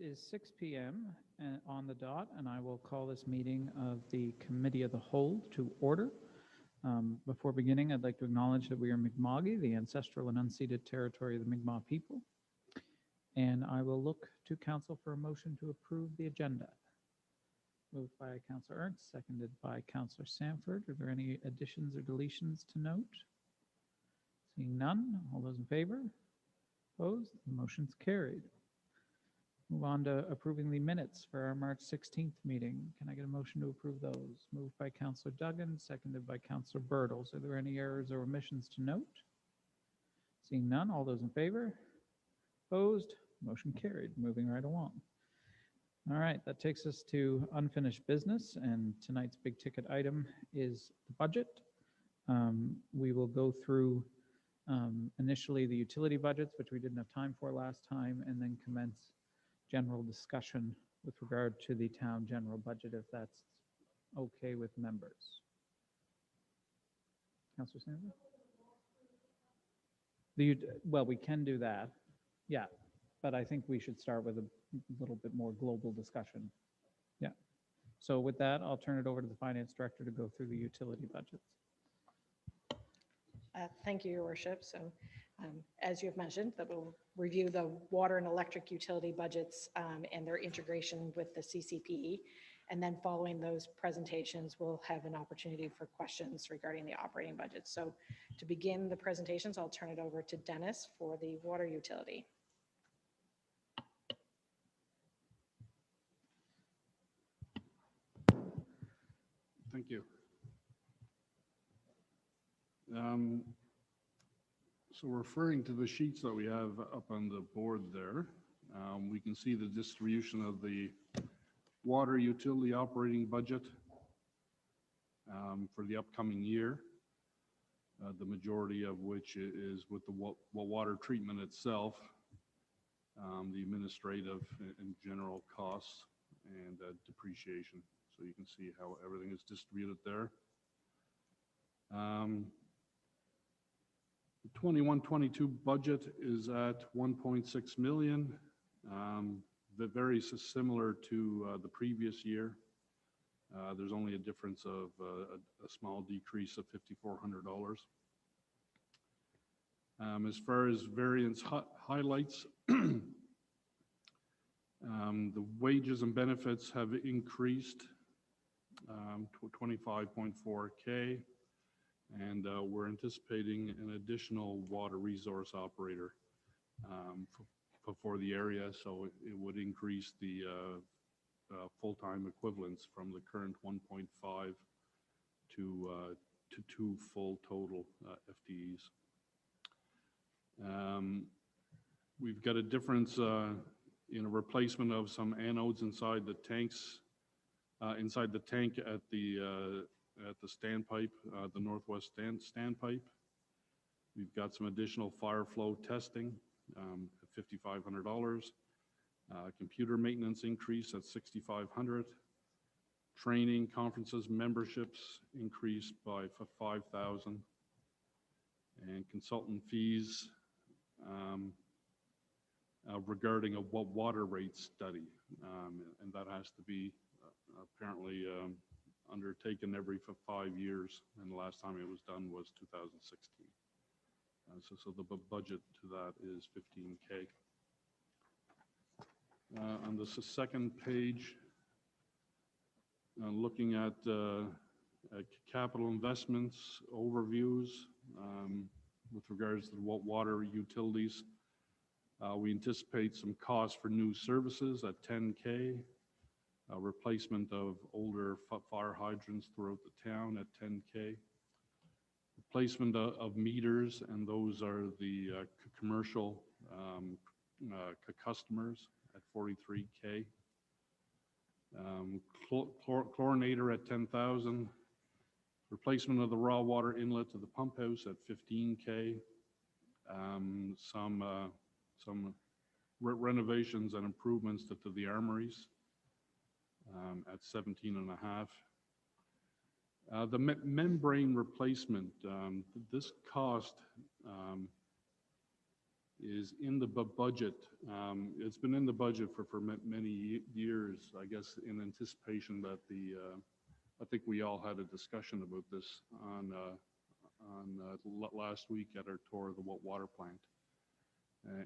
It is 6 p.m. On the dot, and I will call this meeting of the Committee of the Whole to order. Before beginning, I'd like to acknowledge that we are Mi'kma'ki, the ancestral and unceded territory of the Mi'kmaq people. And I will look to council for a motion to approve the agenda. Moved by Councillor Ernst, seconded by Councillor Sanford. Are there any additions or deletions to note? Seeing none, all those in favor? Opposed? The motion's carried. Move on to approving the minutes for our March 16th meeting. Can I get a motion to approve those? Moved by Councillor Duggan, seconded by Councillor Birtles. Are there any errors or omissions to note? Seeing none, all those in favor? Opposed? Motion carried. Moving right along. All right, that takes us to unfinished business, and tonight's big ticket item is the budget. We will go through initially the utility budgets, which we didn't have time for last time, and then commence general discussion with regard to the town general budget, if that's okay with members. Councillor Sanders? Well, we can do that, yeah, but I think we should start with a little bit more global discussion. Yeah. So with that, I'll turn it over to the finance director to go through the utility budgets. Thank you, Your Worship. So as you have mentioned, that we'll review the water and electric utility budgets and their integration with the CCPE. And then following those presentations, we'll have an opportunity for questions regarding the operating budget. So to begin the presentations, I'll turn it over to Dennis for the water utility. Thank you. So referring to the sheets that we have up on the board there, we can see the distribution of the water utility operating budget for the upcoming year, the majority of which is with the water treatment itself, the administrative and general costs and depreciation. So you can see how everything is distributed there. The 21-22 budget is at 1.6 million. That varies similar to the previous year. There's only a difference of a small decrease of $5,400. As far as variance highlights, the wages and benefits have increased to 25.4K. And we're anticipating an additional water resource operator for the area, so it would increase the full-time equivalents from the current 1.5 to 2 full total FTEs. We've got a difference in a replacement of some anodes inside the tanks, inside the tank at the standpipe, the northwest standpipe. We've got some additional fire flow testing at $5,500. Computer maintenance increase at $6,500. Training, conferences, memberships increased by $5,000. And consultant fees regarding a water rate study, and that has to be apparently undertaken every 5 years, and the last time it was done was 2016. So the budget to that is $15K. On the second page, looking at capital investments overviews with regards to what water utilities, we anticipate some costs for new services at $10K. Replacement of older fire hydrants throughout the town at $10K. Replacement of meters, and those are the commercial customers at $43K. Chlorinator at $10,000. Replacement of the raw water inlet to the pump house at $15K. Some renovations and improvements to the armories at 17.5. The membrane replacement, this cost is in the budget. It's been in the budget for many years, I guess, in anticipation that I think we all had a discussion about this on last week at our tour of the water plant.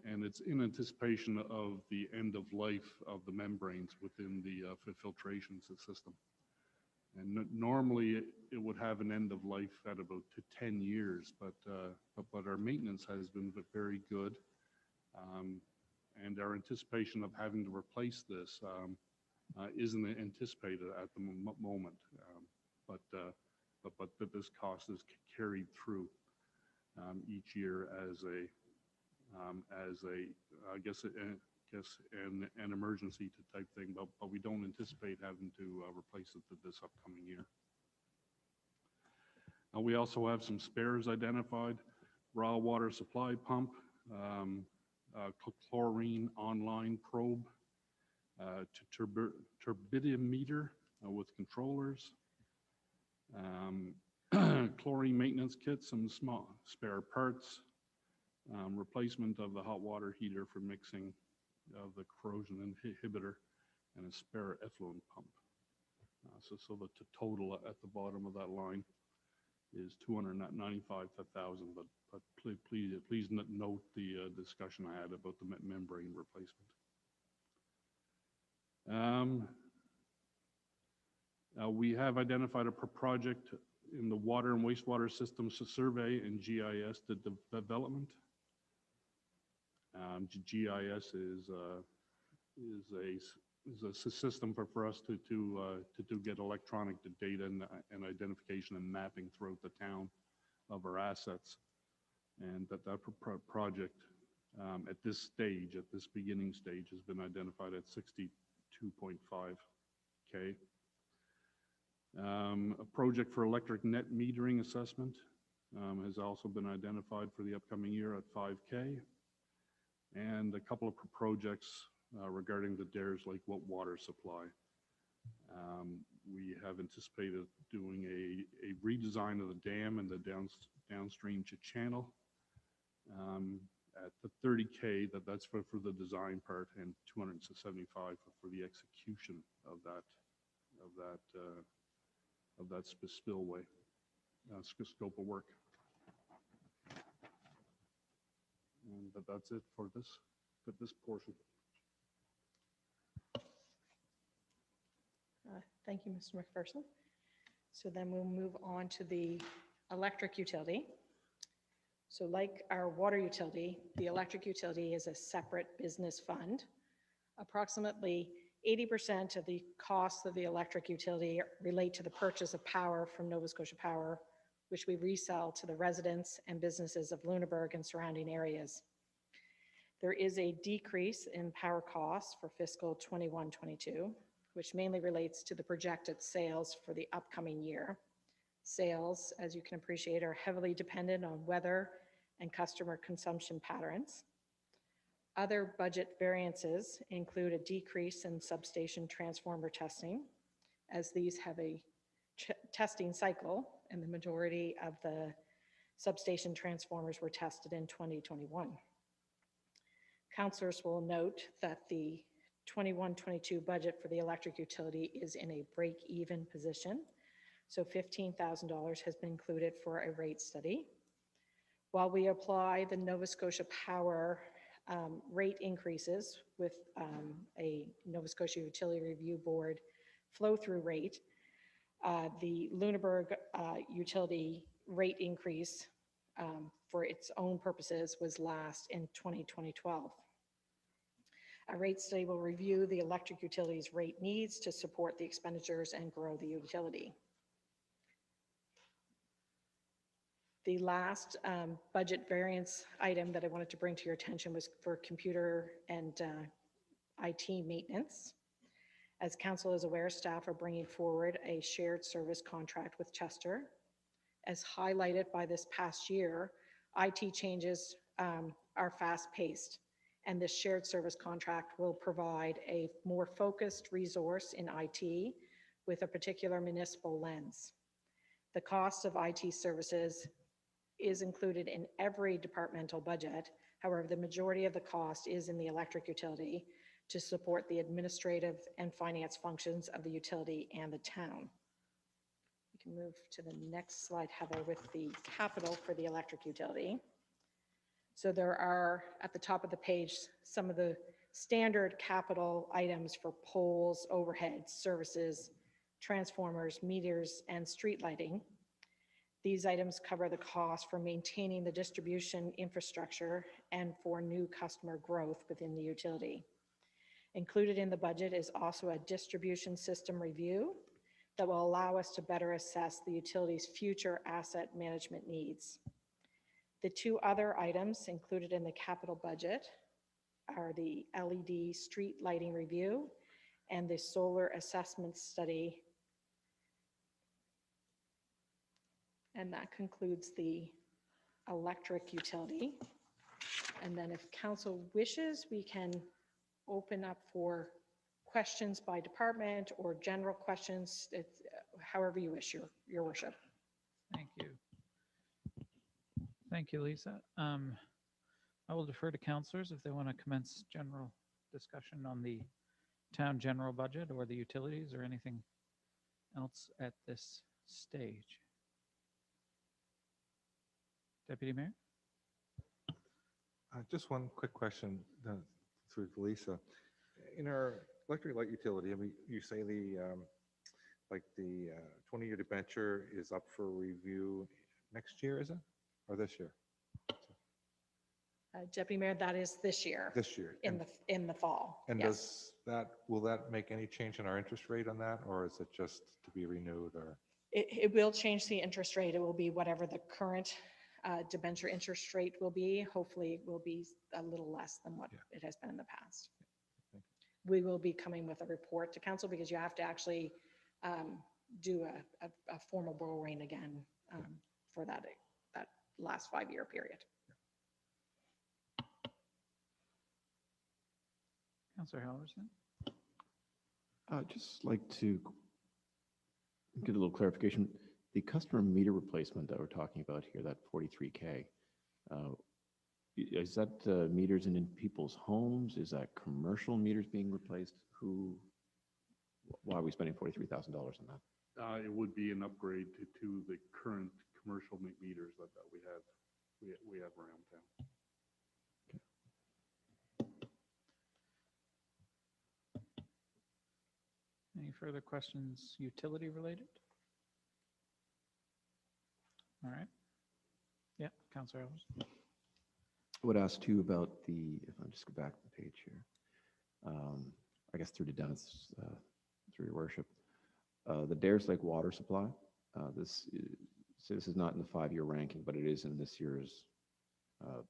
And it's in anticipation of the end of life of the membranes within the filtration system. And normally it would have an end of life at about 10 years, but our maintenance has been very good. And our anticipation of having to replace this isn't anticipated at the moment. But this cost is carried through each year as I guess an emergency type thing, but we don't anticipate having to replace it this upcoming year. We also have some spares identified: raw water supply pump, chlorine online probe, turbidimeter with controllers, chlorine maintenance kit, some small spare parts, replacement of the hot water heater for mixing of the corrosion inhibitor, and a spare effluent pump. So the total at the bottom of that line is $295,000, but please note the discussion I had about the membrane replacement. We have identified a project in the water and wastewater systems survey and GIS development. GIS is a system for us to get electronic data and identification and mapping throughout the town of our assets. And that project at this stage, at this beginning stage, has been identified at $62.5K. A project for electric net metering assessment has also been identified for the upcoming year at $5K. And a couple of projects regarding the Dares Lake water supply. We have anticipated doing a redesign of the dam and the downstream channel at the $30K. That's for the design part, and $275 for the execution of that spillway scope of work. And that's it for this portion. Thank you, Mr. McPherson. So then we'll move on to the electric utility. So like our water utility, the electric utility is a separate business fund. Approximately 80% of the costs of the electric utility relate to the purchase of power from Nova Scotia Power, which we resell to the residents and businesses of Lunenburg and surrounding areas. There is a decrease in power costs for fiscal 21-22, which mainly relates to the projected sales for the upcoming year. Sales, as you can appreciate, are heavily dependent on weather and customer consumption patterns. Other budget variances include a decrease in substation transformer testing, as these have a testing cycle, and the majority of the substation transformers were tested in 2021. Councillors will note that the 21-22 budget for the electric utility is in a break-even position, so $15,000 has been included for a rate study. While we apply the Nova Scotia Power rate increases with a Nova Scotia Utility Review Board flow-through rate, the Lunenburg utility rate increase for its own purposes was last in 2012. A rate study will review the electric utility's rate needs to support the expenditures and grow the utility. The last budget variance item that I wanted to bring to your attention was for computer and IT maintenance. As council is aware, staff are bringing forward a shared service contract with Chester. As highlighted by this past year, IT changes are fast-paced, and this shared service contract will provide a more focused resource in IT with a particular municipal lens. The cost of IT services is included in every departmental budget. However, the majority of the cost is in the electric utility to support the administrative and finance functions of the utility and the town. We can move to the next slide, Heather, with the capital for the electric utility. So there are, at the top of the page, some of the standard capital items for poles, overheads, services, transformers, meters, and street lighting. These items cover the cost for maintaining the distribution infrastructure and for new customer growth within the utility. Included in the budget is also a distribution system review that will allow us to better assess the utility's future asset management needs. The two other items included in the capital budget are the LED street lighting review and the solar assessment study. And that concludes the electric utility. And then if council wishes, we can open up for questions by department or general questions, however you wish, your worship. Thank you. Thank you, Lisa. I will defer to councilors if they want to commence general discussion on the town general budget or the utilities or anything else at this stage. Deputy Mayor? Just one quick question through to Lisa. In our electric light utility, I mean, you say the 20-year debenture is up for review next year, is it? Or this year? Deputy Mayor, that is this year. This year. In the fall. And yes. will that make any change in our interest rate on that, or is it just to be renewed, or? It will change the interest rate. It will be whatever the current debenture interest rate will be. Hopefully it will be a little less than what it has been in the past. We will be coming with a report to council because you have to actually do a formal borrowing again for that last 5-year period. Councilor Halverson? I'd just like to get a little clarification. The customer meter replacement that we're talking about here, that 43K, is that meters in people's homes? Is that commercial meters being replaced? Why are we spending $43,000 on that? It would be an upgrade to the current commercial meters that we have around town. Any further questions utility related? All right. Yeah, Councilor Halverson. I would ask too about if I just go back to the page here, I guess through to Dennis, through your worship, the Dares Lake water supply. This is not in the 5-year ranking, but it is in this year's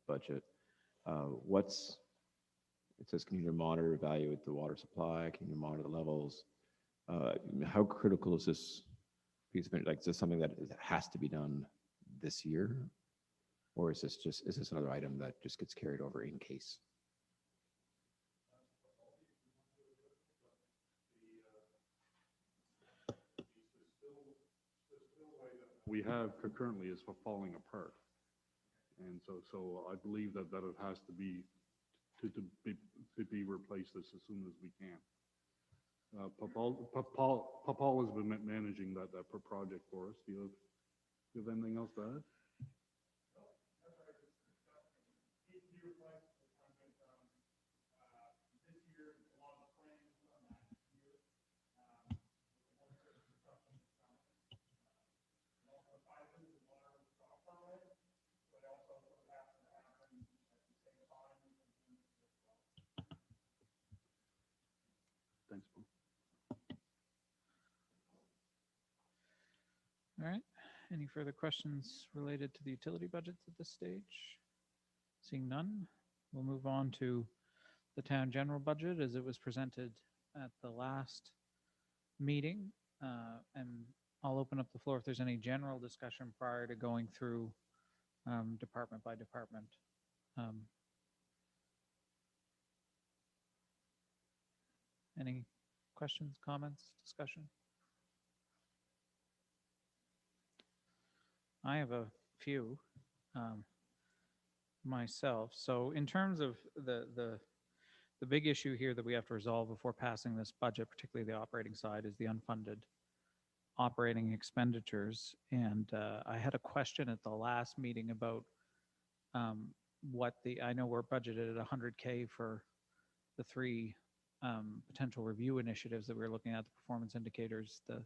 budget. It says, can you monitor, evaluate the water supply? Can you monitor the levels? How critical is this piece of it? Like, is this something that has to be done this year? Or is this another item that just gets carried over in case? We have currently is falling apart. And so I believe that it has to be replaced as soon as we can. Papal has been managing that project for us. Do you have anything else to add? Thanks, Paul. All right. Any further questions related to the utility budgets at this stage? Seeing none, we'll move on to the town general budget as it was presented at the last meeting. And I'll open up the floor if there's any general discussion prior to going through department by department. Any questions, comments, discussion? I have a few. myself. So in terms of the big issue here that we have to resolve before passing this budget, particularly the operating side, is the unfunded operating expenditures. And I had a question at the last meeting about I know we're budgeted at 100K for the three potential review initiatives that we were looking at, the performance indicators, the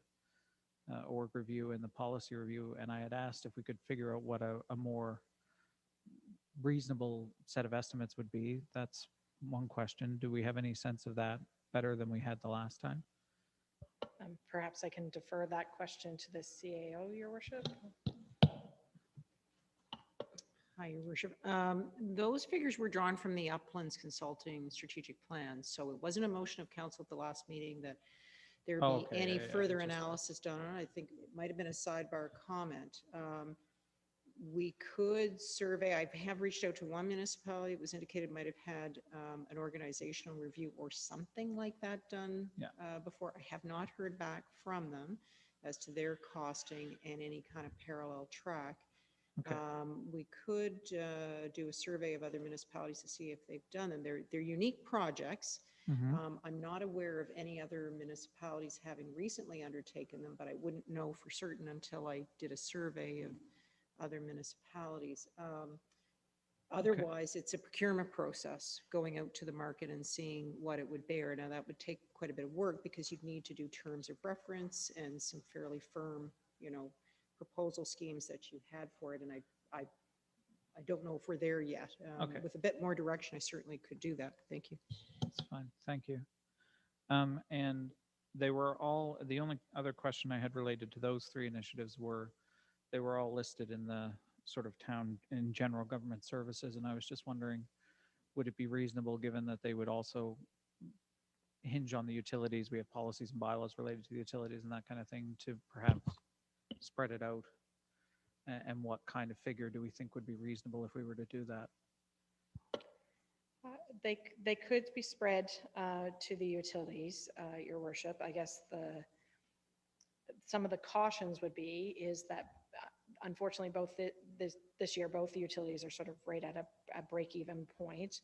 org review and the policy review. And I had asked if we could figure out what a more reasonable set of estimates would be. That's one question. Do we have any sense of that better than we had the last time? Perhaps I can defer that question to the CAO, Your Worship. Hi, Your Worship. Those figures were drawn from the Uplands Consulting Strategic Plan, so it wasn't a motion of council at the last meeting that there Oh, be okay, any yeah, yeah, further just- analysis done on it. I think it might have been a sidebar comment. We could survey, I have reached out to one municipality, it was indicated might have had an organizational review or something like that done Yeah. before. I have not heard back from them as to their costing and any kind of parallel track. Okay. We could do a survey of other municipalities to see if they've done them. They're unique projects. Mhm. I'm not aware of any other municipalities having recently undertaken them, but I wouldn't know for certain until I did a survey of other municipalities. Otherwise, it's a procurement process, going out to the market and seeing what it would bear. Now, that would take quite a bit of work because you'd need to do terms of reference and some fairly firm, proposal schemes that you had for it. And I don't know if we're there yet. Okay. With a bit more direction, I certainly could do that. Thank you. That's fine. Thank you. And they were all, the only other question I had related to those three initiatives were, they were all listed in the sort of town in general government services. And I was just wondering, would it be reasonable, given that they would also hinge on the utilities? We have policies and bylaws related to the utilities and that kind of thing, to perhaps spread it out? And what kind of figure do we think would be reasonable if we were to do that? They could be spread to the utilities, Your Worship. I guess some of the cautions would be is that unfortunately this year both the utilities are sort of right at a break-even point.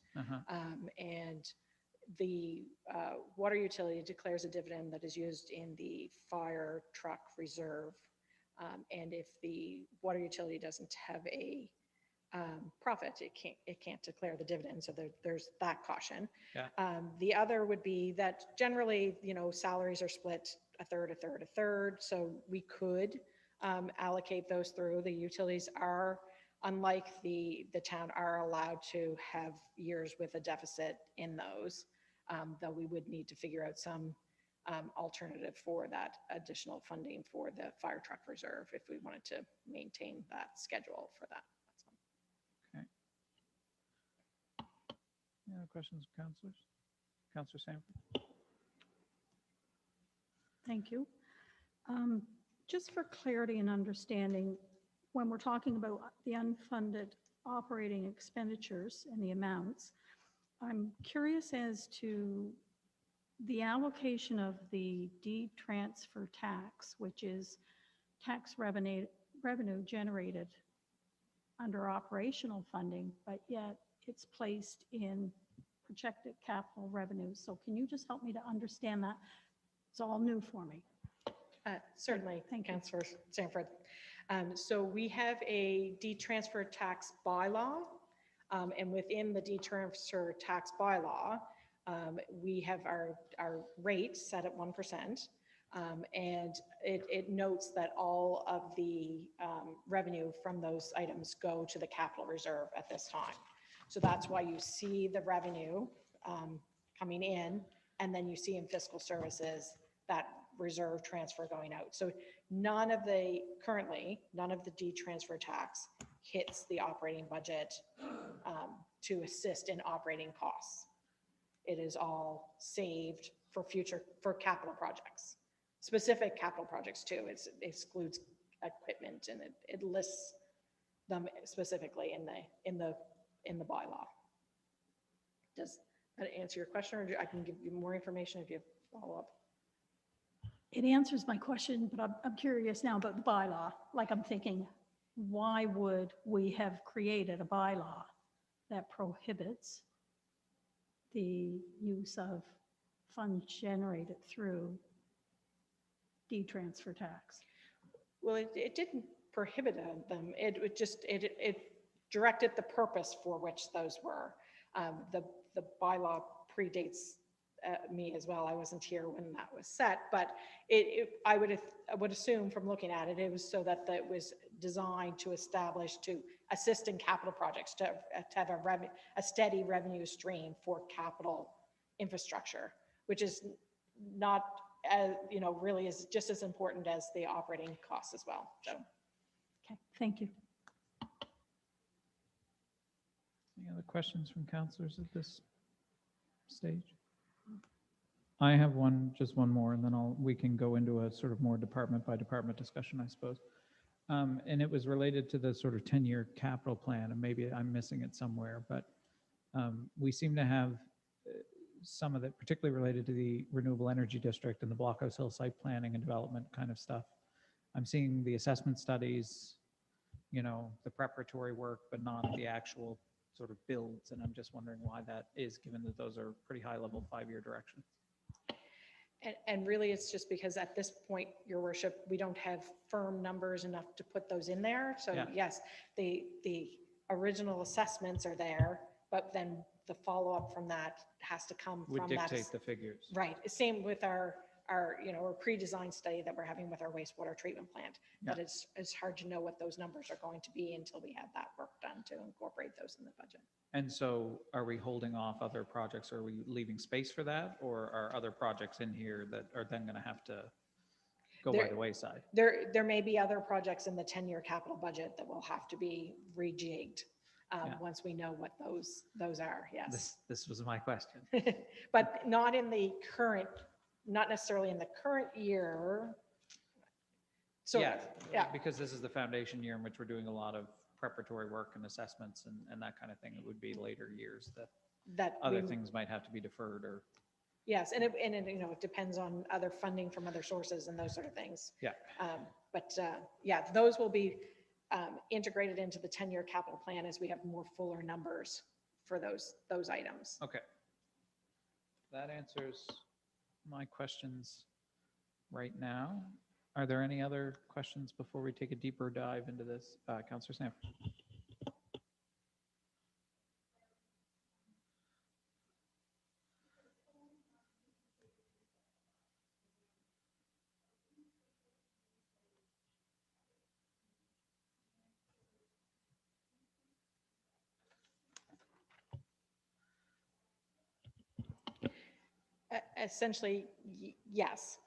And the water utility declares a dividend that is used in the fire truck reserve. And if the water utility doesn't have a profit, it can't declare the dividend. So there's that caution. Yeah. The other would be that generally, salaries are split a third, a third, a third. So we could allocate those through. The utilities are, unlike the town, are allowed to have years with a deficit in those, though we would need to figure out some alternative for that additional funding for the fire truck reserve if we wanted to maintain that schedule for that. Okay. Any other questions, councilors? Councilor Sanford? Thank you. Just for clarity and understanding, when we're talking about the unfunded operating expenditures and the amounts, I'm curious as to the allocation of the deed-transfer tax, which is tax revenue generated under operational funding, but yet it's placed in projected capital revenues. So can you just help me to understand that? It's all new for me. Certainly, Thank you. Councillor Sanford. So we have a deed-transfer tax bylaw, and within the deed-transfer tax bylaw, we have our rate set at 1%, and it notes that all of the revenue from those items go to the capital reserve at this time. So that's why you see the revenue coming in, and then you see in fiscal services that reserve transfer going out. So currently, none of the deed-transfer tax hits the operating budget to assist in operating costs. It is all saved for capital projects, specific capital projects too. It excludes equipment, and it lists them specifically in the bylaw. Does that answer your question, or I can give you more information if you follow up? It answers my question, but I'm curious now about the bylaw. Like, I'm thinking, why would we have created a bylaw that prohibits the use of funds generated through transfer tax. Well, it didn't prohibit them. It would just, it directed the purpose for which those were. The bylaw predates me as well. I wasn't here when that was set, but I would assume from looking at it, it was so that it was designed to establish, to assist in capital projects, to have a steady revenue stream for capital infrastructure, which is not, as really is just as important as the operating costs as well. So, Okay, thank you. Any other questions from councilors at this stage? I have just one more, and then we can go into a sort of more department by department discussion, I suppose. And it was related to the sort of 10-year capital plan, and maybe I'm missing it somewhere, but we seem to have some of it, particularly related to the renewable energy district and the Blockhouse Hill site planning and development kind of stuff. I'm seeing the assessment studies, the preparatory work, but not the actual sort of builds. And I'm just wondering why that is, given that those are pretty high level 5-year directions. and really it's just because at this point, Your Worship, we don't have firm numbers enough to put those in there. So Yeah. yes, the original assessments are there, but then the follow-up from that has to come Would from that. dictate the figures. Right. Same with our pre-design study that we're having with our wastewater treatment plant. Yeah. But it's hard to know what those numbers are going to be until we have that work done to incorporate those in the budget. And so are we holding off other projects? Are we leaving space for that? Or are other projects in here that are then going to have to go by the wayside? There may be other projects in the 10-year capital budget that will have to be rejigged Yeah. once we know what those are, yes. This was my question. But not necessarily in the current year. Sort of, yeah. Because this is the foundation year in which we're doing a lot of preparatory work and assessments and that kind of thing. It would be later years that other things might have to be deferred or. Yes, and it depends on other funding from other sources and those sort of things. Yeah. Those will be integrated into the 10-year capital plan as we have more fuller numbers for those items. Okay. That answers my questions right now. Are there any other questions before we take a deeper dive into this? Councillor Sanford. Essentially, yes.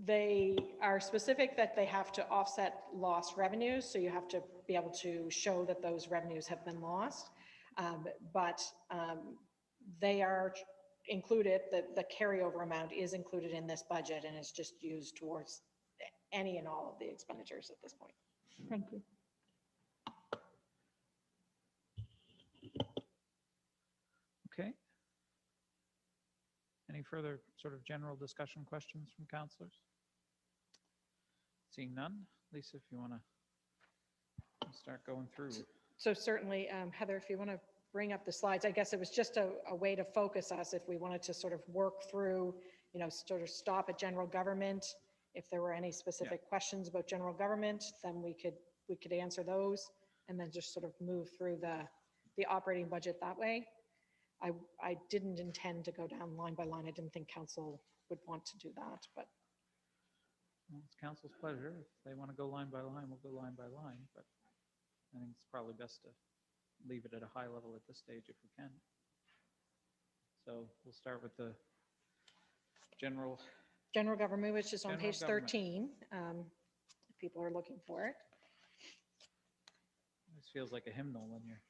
They are specific that they have to offset lost revenues, so you have to be able to show that those revenues have been lost. But they are included, the carryover amount is included in this budget and is just used towards any and all of the expenditures at this point. Thank you. Okay. Any further sort of general discussion questions from councillors? Seeing none. Lisa, if you want to start going through. So certainly, Heather, if you want to bring up the slides, I guess it was just a way to focus us if we wanted to sort of work through, sort of stop at general government. If there were any specific questions about general government, then we could answer those and then just sort of move through the operating budget that way. I didn't intend to go down line by line. I didn't think council would want to do that, but. Well, it's council's pleasure. If they want to go line by line, we'll go line by line, but I think it's probably best to leave it at a high level at this stage if we can. So we'll start with the general Government, which is on General page government. 13, if people are looking for it. This feels like a hymnal when you're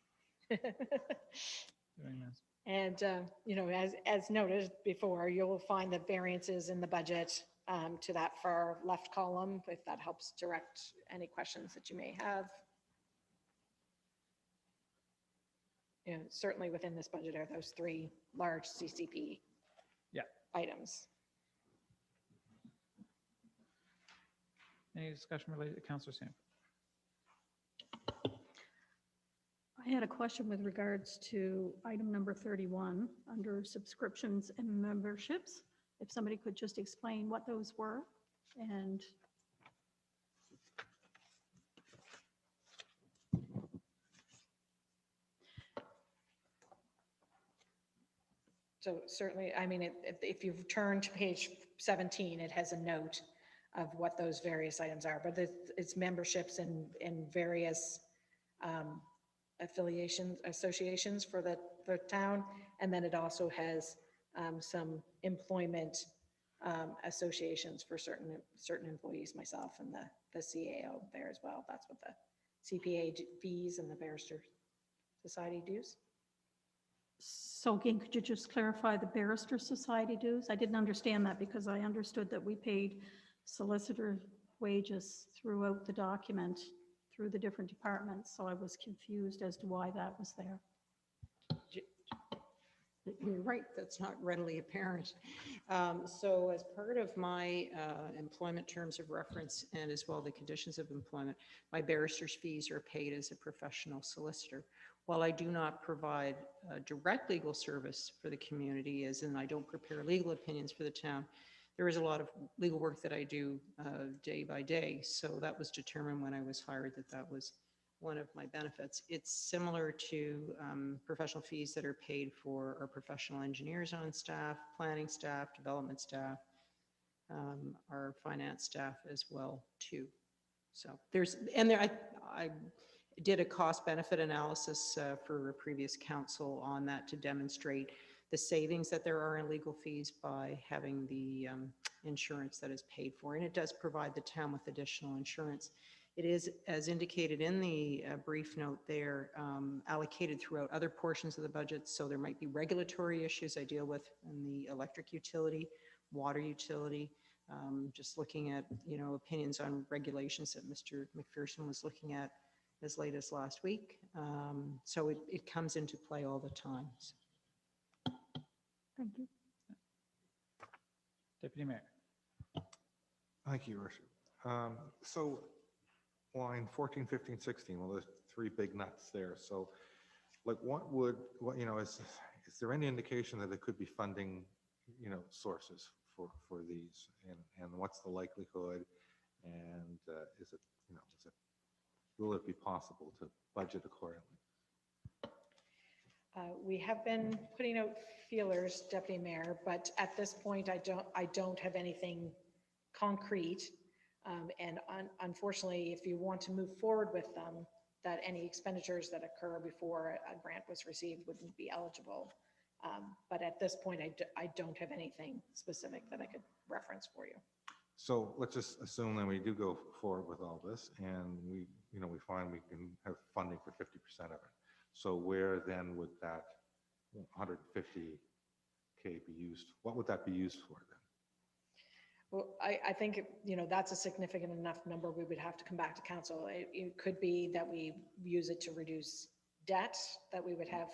doing this. And, as noted before, you'll find the variances in the budget to that far left column, if that helps direct any questions that you may have. Certainly within this budget are those 3 large CCP items. Any discussion related to Councillor Sanford? I I had a question with regards to item number 31, under subscriptions and memberships. If somebody could just explain what those were and So certainly, I mean, if you turn to page 17, it has a note of what those various items are, but it's memberships in various affiliations, associations for the town. And then it also has some employment associations for certain employees, myself and the CAO there as well. That's what the CPA fees and the Barrister Society dues. so again, could you just clarify the Barrister Society dues? I didn't understand that because I understood that we paid solicitor wages throughout the document through the different departments. So I was confused as to why that was there. You're right, that's not readily apparent. So as part of my employment terms of reference and as well the conditions of employment, my barrister's fees are paid as a professional solicitor. While I do not provide direct legal service for the community, as in I don't prepare legal opinions for the town, there is a lot of legal work that I do day by day. So that was determined when I was hired that that was one of my benefits. It's similar to professional fees that are paid for our professional engineers on staff, planning staff, development staff, our finance staff as well too. So there's, and there, I did a cost benefit analysis for a previous council on that to demonstrate the savings that there are in legal fees by having the insurance that is paid for. And it does provide the town with additional insurance. It is, as indicated in the brief note there, allocated throughout other portions of the budget. So there might be regulatory issues I deal with in the electric utility, water utility, just looking at, you know, opinions on regulations that Mr. McPherson was looking at as late as last week. So it comes into play all the time. Thank you. Deputy Mayor. Thank you, Your Worship. So line 14, 15, 16, well, there's three big nuts there. So like what, you know, is there any indication that there could be funding, you know, sources for these, and what's the likelihood, and is it, you know, will it be possible to budget accordingly? We have been putting out feelers, Deputy Mayor, but at this point, I don't have anything concrete. And unfortunately, if you want to move forward with them, that any expenditures that occur before a grant was received wouldn't be eligible. But at this point, I don't have anything specific that I could reference for you. So let's just assume that we do go forward with all this, and we, you know, we find we can have funding for 50% of it. So where then would that 150K be used? What would that be used for then? Well, I think, you know, that's a significant enough number. We would have to come back to council. It could be that we use it to reduce debt that we would have,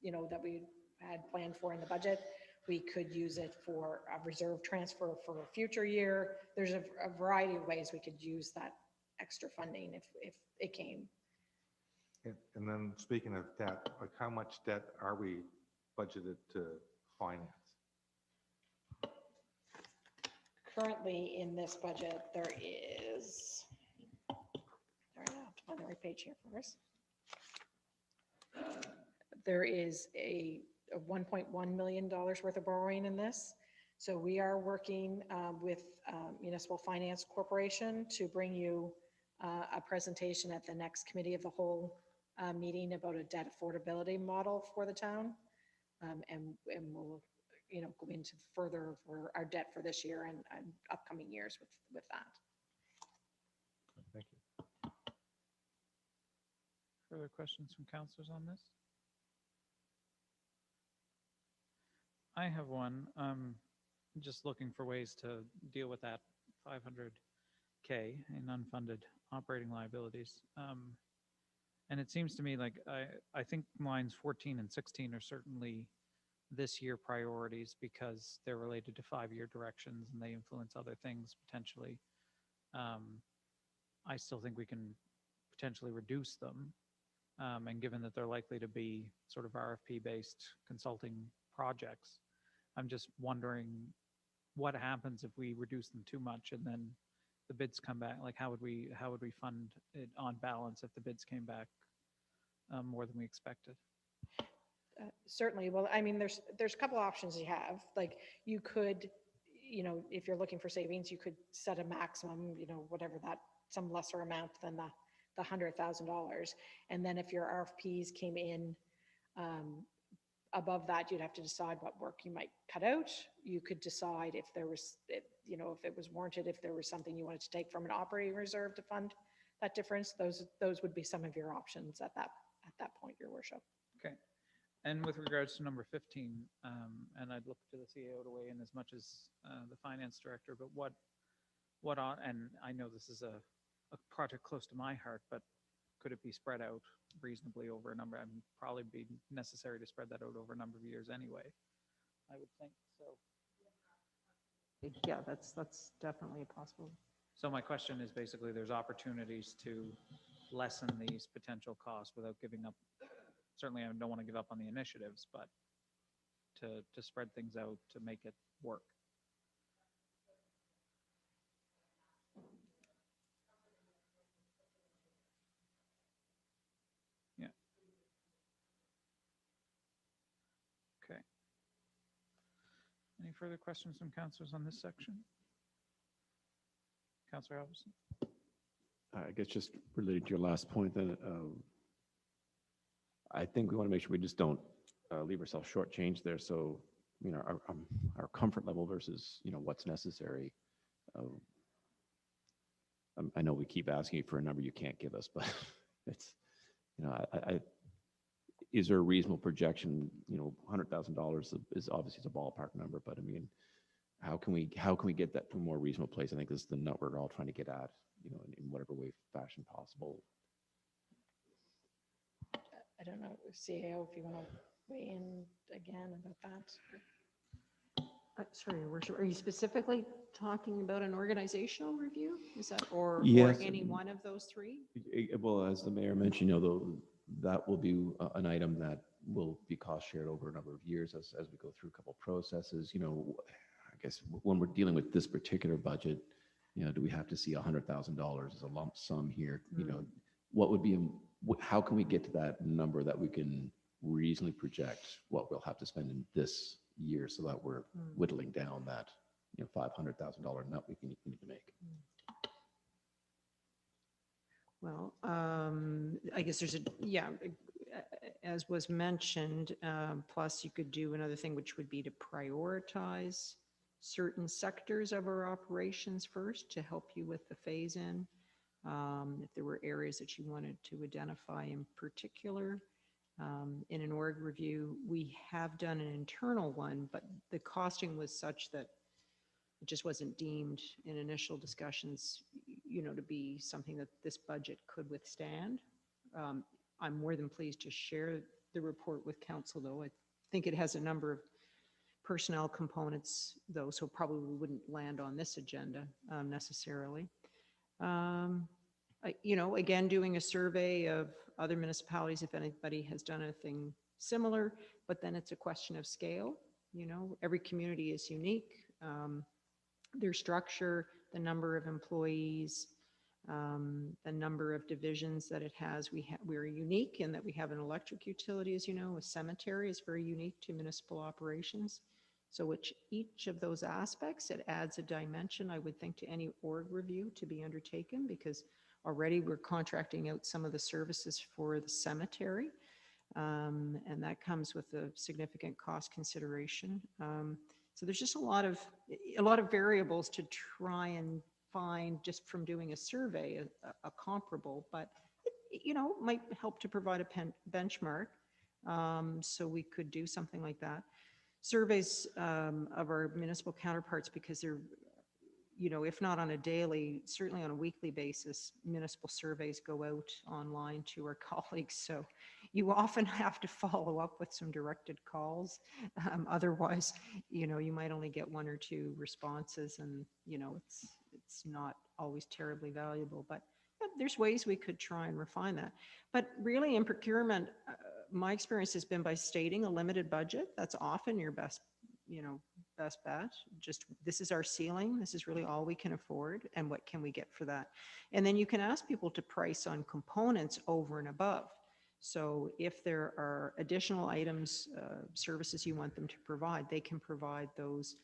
you know, that we had planned for in the budget. We could use it for a reserve transfer for a future year. There's a variety of ways we could use that extra funding if it came. And then speaking of debt, like how much debt are we budgeted to finance? Currently in this budget, there is, sorry, I have to find the right page here first. There is a $1.1 million worth of borrowing in this. So we are working with Municipal Finance Corporation to bring you a presentation at the next Committee of the Whole meeting about a debt affordability model for the town. And we'll, you know, go into further for our debt for this year and upcoming years with that. Thank you. Further questions from councilors on this? I have one. Just looking for ways to deal with that 500K in unfunded operating liabilities. And it seems to me like I think lines 14 and 16 are certainly this year priorities because they're related to 5-year directions and they influence other things potentially. I still think we can potentially reduce them. And given that they're likely to be sort of RFP-based consulting projects, I'm just wondering what happens if we reduce them too much and then the bids come back? Like, how would we fund it on balance if the bids came back more than we expected? Certainly. Well, I mean, there's a couple options you have. Like, you could, if you're looking for savings, you could set a maximum, whatever that, some lesser amount than the $100,000. And then if your RFPs came in above that, you'd have to decide what work you might cut out. You could decide if there was, if it was warranted, if there was something you wanted to take from an operating reserve to fund that difference. Those would be some of your options at that point, Your Worship. Okay. And with regards to number 15, and I'd look to the CAO to weigh in as much as the finance director, but and I know this is a project close to my heart, but could it be spread out reasonably over a number? Probably be necessary to spread that out over a number of years anyway, I would think. So Yeah, that's definitely possible. So my question is basically, there's opportunities to lessen these potential costs without giving up. Certainly, I don't want to give up on the initiatives, but to spread things out to make it work. Yeah. Okay. Any further questions from councillors on this section? Councillor Alverson? I guess just related to your last point, then I think we want to make sure we just don't leave ourselves shortchanged there. So, our comfort level versus, what's necessary. I know we keep asking you for a number you can't give us, but it's, is there a reasonable projection? $100,000 is obviously a ballpark number, but I mean, how can we get that to a more reasonable place? I think this is the nut we're all trying to get at, in whatever way, fashion possible. I don't know, CAO, if you want to weigh in again about that. Sorry, Your Worship, are you specifically talking about an organizational review? Is that, or Yes. any one of those three? Well, as the mayor mentioned, that will be an item that will be cost shared over a number of years as we go through a couple of processes. I guess when we're dealing with this particular budget, do we have to see $100,000 as a lump sum here? What would be, how can we get to that number that we can reasonably project what we'll have to spend in this year so that we're whittling down that, $500,000 nut we need to make? Well, I guess there's as was mentioned, plus you could do another thing, which would be to prioritize certain sectors of our operations first to help you with the phase-in. If there were areas that you wanted to identify in particular. In an org review, we have done an internal one, but the costing was such that it just wasn't deemed in initial discussions, to be something that this budget could withstand. I'm more than pleased to share the report with council, though. I think it has a number of personnel components, though, so probably wouldn't land on this agenda necessarily. Again, doing a survey of other municipalities, if anybody has done anything similar, but then it's a question of scale. Every community is unique. Their structure, the number of employees, the number of divisions that it has. We're unique in that we have an electric utility, as you know. A cemetery is very unique to municipal operations. So each of those aspects, it adds a dimension, I would think, to any org review to be undertaken, because already we're contracting out some of the services for the cemetery, and that comes with a significant cost consideration. So there's just a lot of variables to try and find just from doing a survey, a comparable, but might help to provide a benchmark. So we could do something like that. Surveys of our municipal counterparts, because they're, if not on a daily, certainly on a weekly basis, municipal surveys go out online to our colleagues. So you often have to follow up with some directed calls. Otherwise, you might only get one or two responses, and, it's not always terribly valuable. But But there's ways we could try and refine that. But really in procurement, my experience has been by stating a limited budget. That's often your best, best bet. Just, this is our ceiling. This is really all we can afford. And what can we get for that? And then you can ask people to price on components over and above. So if there are additional items, services you want them to provide, they can provide those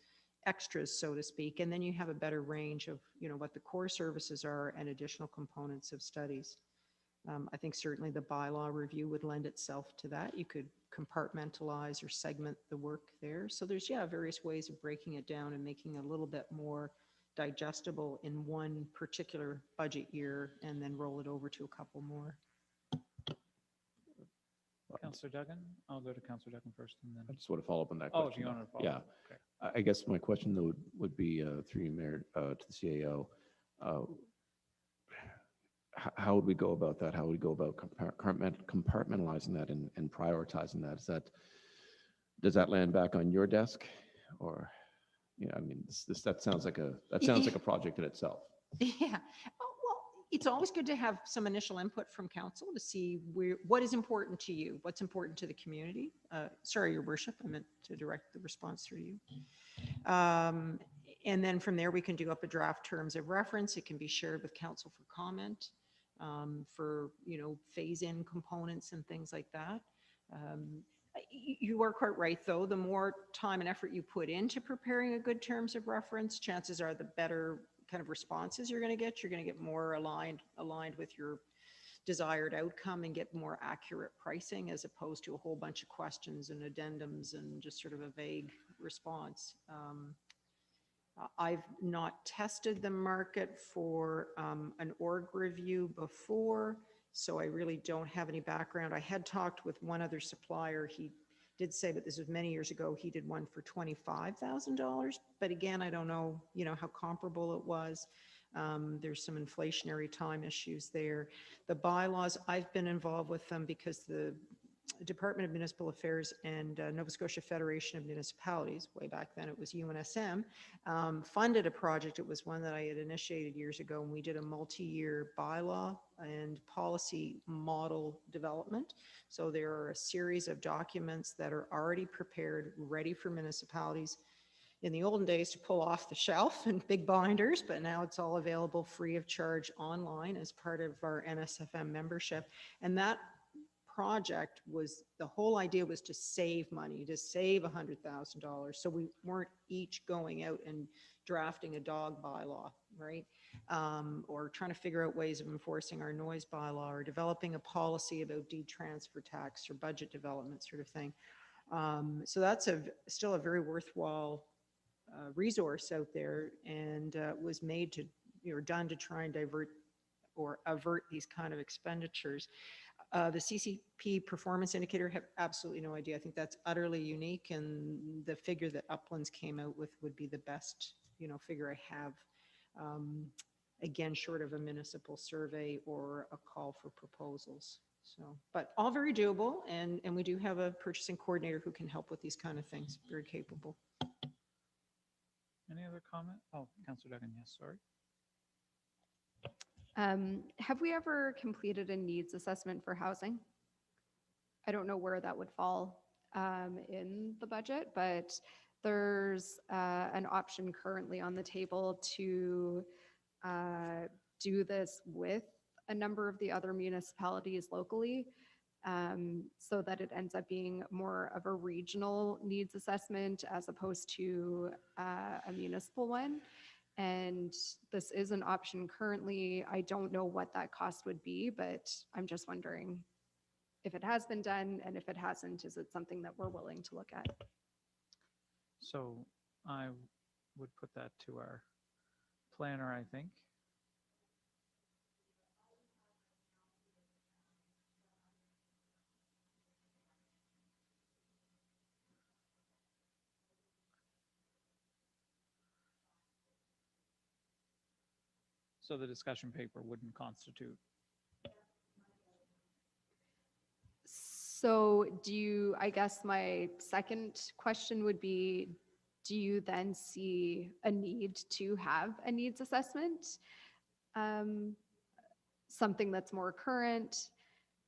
extras, so to speak, and then you have a better range of, what the core services are and additional components of studies. I think certainly the bylaw review would lend itself to that. You could compartmentalize or segment the work there. So there's, various ways of breaking it down and making it a little bit more digestible in one particular budget year and then roll it over to a couple more. Councillor Duggan? I'll go to Councillor Duggan first and then. I just want to follow up on that Oh, question. do you want to follow? Yeah. Okay. I guess my question though would be through you, Mayor, to the CAO. How would we go about that? How would we go about compartmentalizing that and prioritizing that? Does that land back on your desk, or, I mean, that sounds like a project in itself. Yeah. Oh, well, it's always good to have some initial input from council to see what is important to you, what's important to the community. Sorry, Your Worship, I meant to direct the response through you. And then from there, we can do up a draft terms of reference. It can be shared with council for comment, for, phase-in components and things like that. You are quite right, though. The more time and effort you put into preparing a good terms of reference, chances are the better kind of responses you're going to get. You're going to get more aligned with your desired outcome and get more accurate pricing, as opposed to a whole bunch of questions and addendums and just sort of a vague response. I've not tested the market for an org review before, so I really don't have any background. I had talked with one other supplier. He did say, but this was many years ago, he did one for $25,000. But again, I don't know, how comparable it was. There's some inflationary time issues there. The bylaws, I've been involved with them because the Department of Municipal Affairs and Nova Scotia Federation of Municipalities, way back then it was UNSM, funded a project. It was one that I had initiated years ago, and we did a multi-year bylaw and policy model development. So there are a series of documents that are already prepared, ready for municipalities in the olden days to pull off the shelf in big binders, but now it's all available free of charge online as part of our NSFM membership. And that project was, the whole idea was to save money, to save $100,000. So we weren't each going out and drafting a dog bylaw, right? Or trying to figure out ways of enforcing our noise bylaw, or developing a policy about deed transfer tax or budget development sort of thing. So that's still a very worthwhile resource out there, and was made to, done to try and divert or avert these kind of expenditures. The CCP performance indicator, have absolutely no idea. I think that's utterly unique, and the figure that Uplands came out with would be the best, figure I have. Again, short of a municipal survey or a call for proposals. So, but all very doable, and we do have a purchasing coordinator who can help with these kind of things. Very capable. Any other comment? Oh, Councillor Duggan, yes, sorry. Have we ever completed a needs assessment for housing? I don't know where that would fall in the budget, but there's an option currently on the table to do this with a number of the other municipalities locally, so that it ends up being more of a regional needs assessment as opposed to a municipal one. And this is an option currently. I don't know what that cost would be, but I'm just wondering if it has been done, and if it hasn't, is it something that we're willing to look at? So I would put that to our planner, I think. So the discussion paper wouldn't constitute. So I guess my second question would be, do you then see a need to have a needs assessment something that's more current.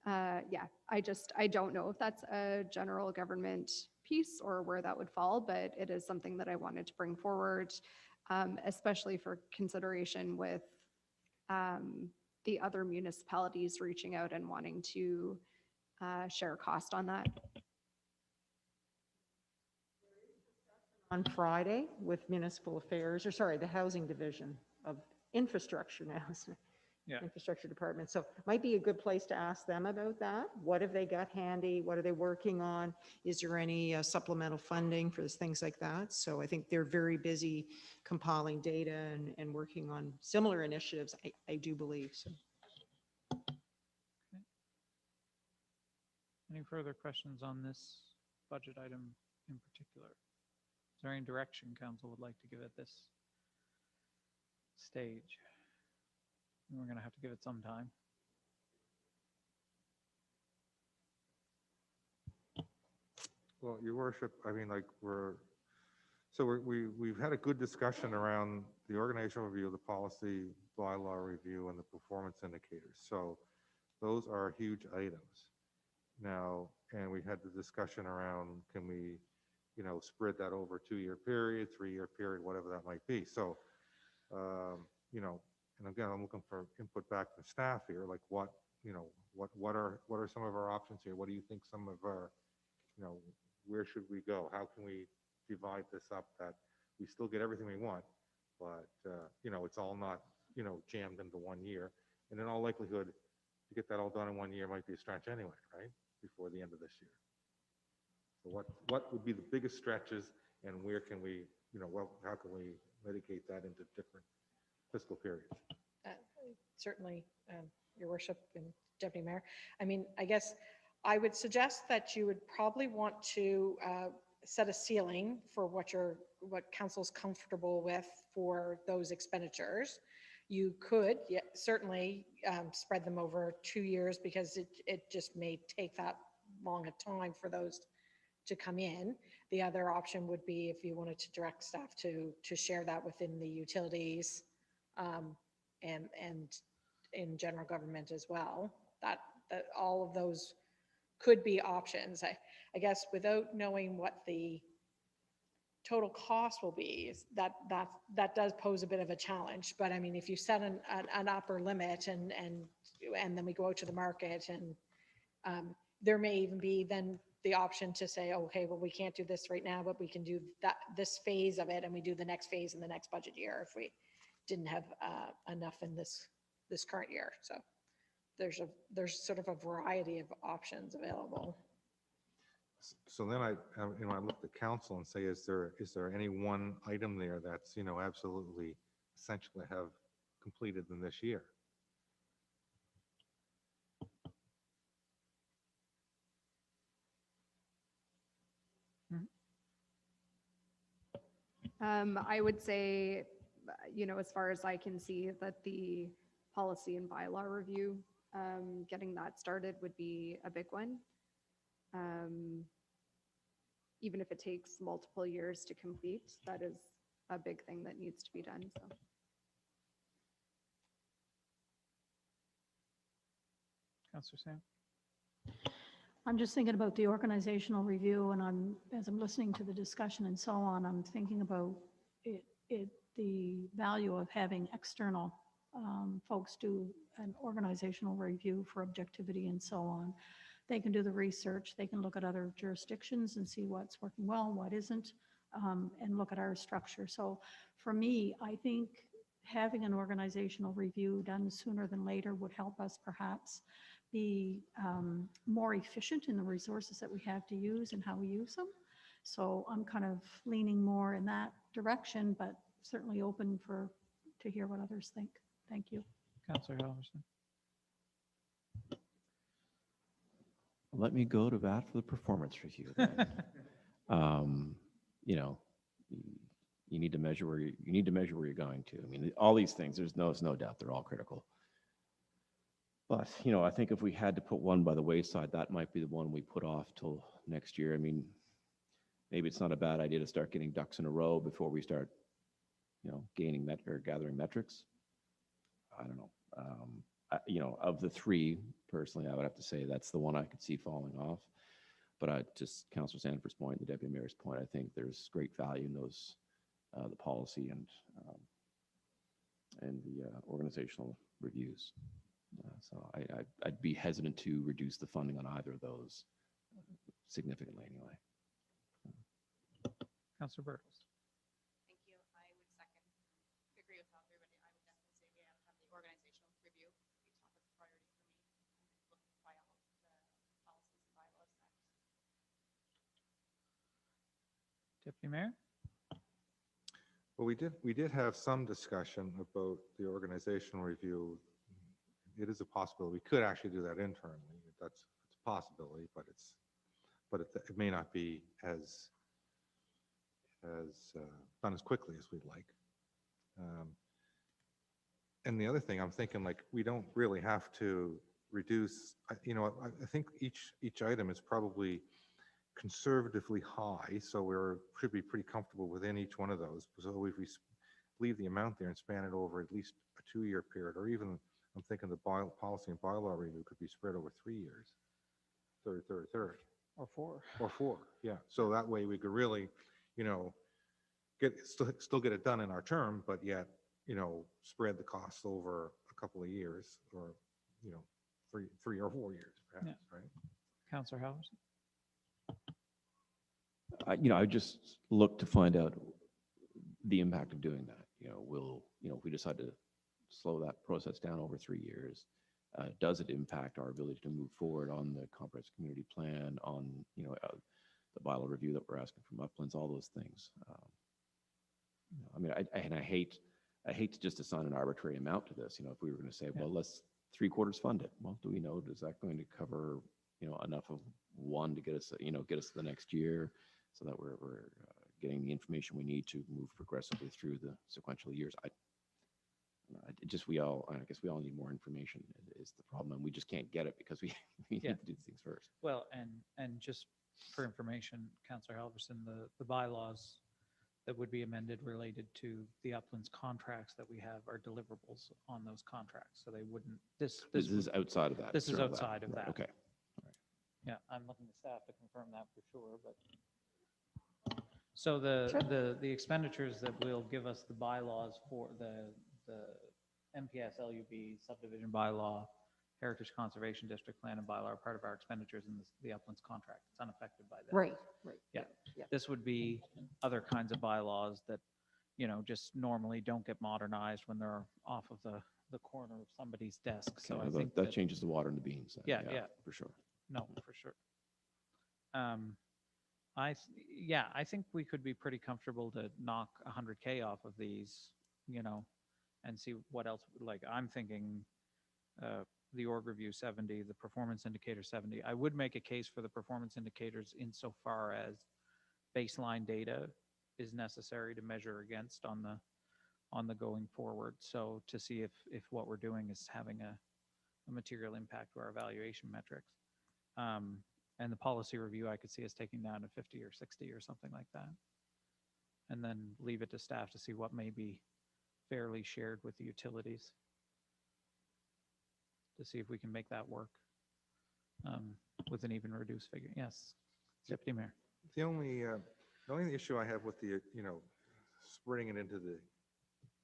Yeah, I don't know if that's a general government piece or where that would fall, but it is something that I wanted to bring forward, especially for consideration with the other municipalities reaching out and wanting to share cost on that. On Friday with municipal affairs, or sorry, the housing division of infrastructure now. Yeah. Infrastructure department. So might be a good place to ask them about that. What have they got handy? What are they working on? Is there any supplemental funding for things like that? So I think they're very busy compiling data and working on similar initiatives, I do believe. So. Any further questions on this budget item in particular? Is there any direction council would like to give at this stage? We're going to have to give it some time. Well, your worship, I mean, like we've had a good discussion around the organizational review, the policy bylaw review, and the performance indicators. So those are huge items. Now, and we had the discussion around, can we, spread that over a 2-year period, 3-year period, whatever that might be. So, and again, I'm looking for input back from staff here, like what are some of our options here? What do you think some of our, where should we go? How can we divide this up that we still get everything we want, but, it's all not, jammed into 1 year. And in all likelihood, to get that all done in 1 year might be a stretch anyway, right? Before the end of this year. So what would be the biggest stretches, and where can we, how can we mitigate that into different fiscal periods? Certainly, Your Worship and Deputy Mayor. I mean, I guess I would suggest that you would probably want to set a ceiling for what council's comfortable with for those expenditures. You could certainly spread them over 2 years, because it just may take that long a time for those to come in. The other option would be if you wanted to direct staff to share that within the utilities and in general government as well. That all of those could be options. I guess without knowing what the total cost will be, that does pose a bit of a challenge. But I mean, if you set an upper limit and then we go out to the market, and there may even be then the option to say, okay, well, we can't do this right now, but we can do this phase of it, and we do the next phase in the next budget year if we didn't have enough in this current year. So there's sort of a variety of options available. So then I look at council and say, is there any one item there that's, absolutely essential to have completed in this year? I would say, as far as I can see, that the policy and bylaw review, getting that started would be a big one. Even if it takes multiple years to complete, that is a big thing that needs to be done. So. Councillor Sam? I'm just thinking about the organizational review, and as I'm listening to the discussion and so on, I'm thinking about the value of having external folks do an organizational review for objectivity and so on. They can do the research, they can look at other jurisdictions and see what's working well, what isn't, and look at our structure. So for me, I think having an organizational review done sooner than later would help us perhaps be more efficient in the resources that we have to use and how we use them. So I'm kind of leaning more in that direction, but certainly open to hear what others think. Thank you. Councillor Halverson? Let me go to bat for the performance review then. You need to measure where you're going to. I mean, all these things, there's no doubt they're all critical. But, I think if we had to put one by the wayside, that might be the one we put off till next year. I mean, maybe it's not a bad idea to start getting ducks in a row before we start, gathering metrics. I don't know. you know, of the three, personally, I would have to say that's the one I could see falling off. But just Councillor Sanford's point, the Deputy Mayor's point, I think there's great value in those, the policy and the organizational reviews. So I'd be hesitant to reduce the funding on either of those significantly anyway. Councillor Burgos. Thank you. I would second, agree with everybody. I would definitely say we have to have the organizational review be top of the priority for me. Look by all of the policies and bylaws next. Deputy Mayor? Well, we did have some discussion about the organizational review. It is a possibility. We could actually do that internally. It's a possibility, but it may not be as done as quickly as we'd like. And the other thing I'm thinking, like, we don't really have to reduce, you know, I think each item is probably conservatively high, so should be pretty comfortable within each one of those. So if we leave the amount there and span it over at least a 2-year period, or even I'm thinking the policy and bylaw review could be spread over 3 years, third. Or 4. Or 4, yeah. So that way we could really, you know, still get it done in our term, but yet, you know, spread the costs over a couple of years, or, you know, 3 or 4 years perhaps, right? Councillor Howard? You know, I just look to find out the impact of doing that. You know, if we decide to slow that process down over 3 years, does it impact our ability to move forward on the comprehensive community plan, on, you know, the bylaw review that we're asking from uplands, all those things. You know, I mean, I hate to just assign an arbitrary amount to this. You know, if we were going to say, well, let's 3/4 fund it. Well, do we know, is that going to cover, you know, enough of one to get us, you know, get us to the next year, so that we're getting the information we need to move progressively through the sequential years? I guess we all need more information is the problem, and we just can't get it because we need to do things first. Well, and just for information, Councillor Halverson, the bylaws that would be amended related to the uplands contracts that we have are deliverables on those contracts. So they wouldn't, this is outside of that. This is certainly outside of Right, that. Okay. Yeah, I'm looking to staff to confirm that for sure, but. So the expenditures that will give us the bylaws for the MPS LUB subdivision bylaw, Heritage Conservation District plan and bylaw are part of our expenditures in the uplands contract. It's unaffected by that. Right. Yeah. This would be other kinds of bylaws that, you know, just normally don't get modernized when they're off of the corner of somebody's desk. So Okay, I think that changes the water and the beans. Then. Yeah, for sure. no, for sure. I think we could be pretty comfortable to knock 100K off of these, you know, and see what else. Like, I'm thinking the org review 70, the performance indicator 70. I would make a case for the performance indicators insofar as baseline data is necessary to measure against on the going forward. So to see if what we're doing is having a material impact to our evaluation metrics. And the policy review, I could see us taking down to 50 or 60 or something like that. And then leave it to staff to see what may be fairly shared with the utilities, to see if we can make that work with an even reduced figure. Yes, Deputy Mayor. The only issue I have with the, you know, spreading it into the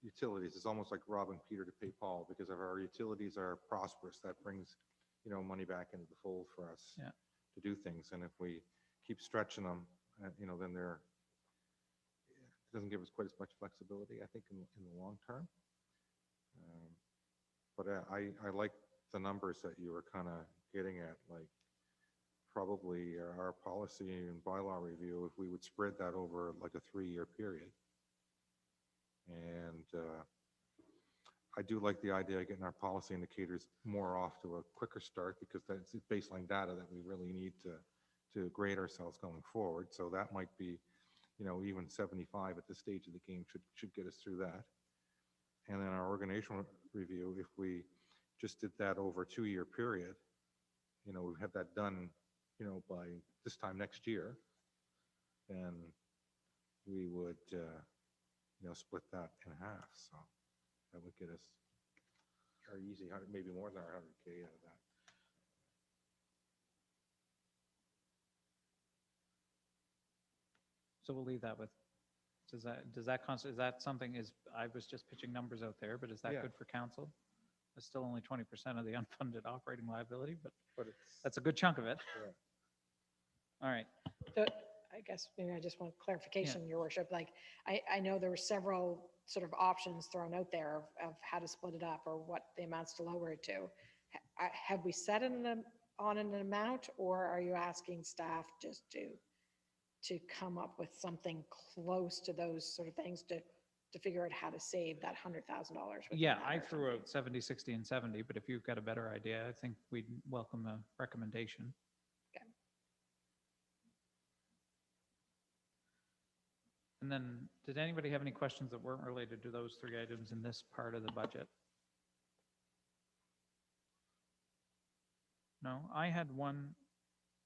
utilities is almost like robbing Peter to pay Paul, because if our utilities are prosperous, that brings, you know, money back into the fold for us. Yeah. To do things. And if we keep stretching them, you know, then it doesn't give us quite as much flexibility, I think, in the long term. But I like the numbers that you were kind of getting at, like probably our policy and bylaw review, if we would spread that over like a 3-year period. And I do like the idea of getting our policy indicators more off to a quicker start, because that's baseline data that we really need to grade ourselves going forward. So that might be, you know, even 75 at this stage of the game should get us through that. And then our organizational review, if we just did that over a 2-year period, you know, we have that done, you know, by this time next year, then we would, you know, split that in half. So that would get us are easy, maybe more than 100K out of that. So we'll leave that with, is that something I was just pitching numbers out there, but is that Yeah. good for council? It's still only 20% of the unfunded operating liability, but But it's, that's a good chunk of it. yeah. All right. So I guess maybe I just want clarification, Your Worship. Like, I know there were several sort of options thrown out there of how to split it up or what the amounts to lower it to. Have we set on an amount, or are you asking staff just to come up with something close to those sort of things to figure out how to save that $100,000? Yeah, I threw out 70, 60, and 70, but if you've got a better idea, I think we'd welcome a recommendation. Okay. And then, did anybody have any questions that weren't related to those three items in this part of the budget? No, I had one,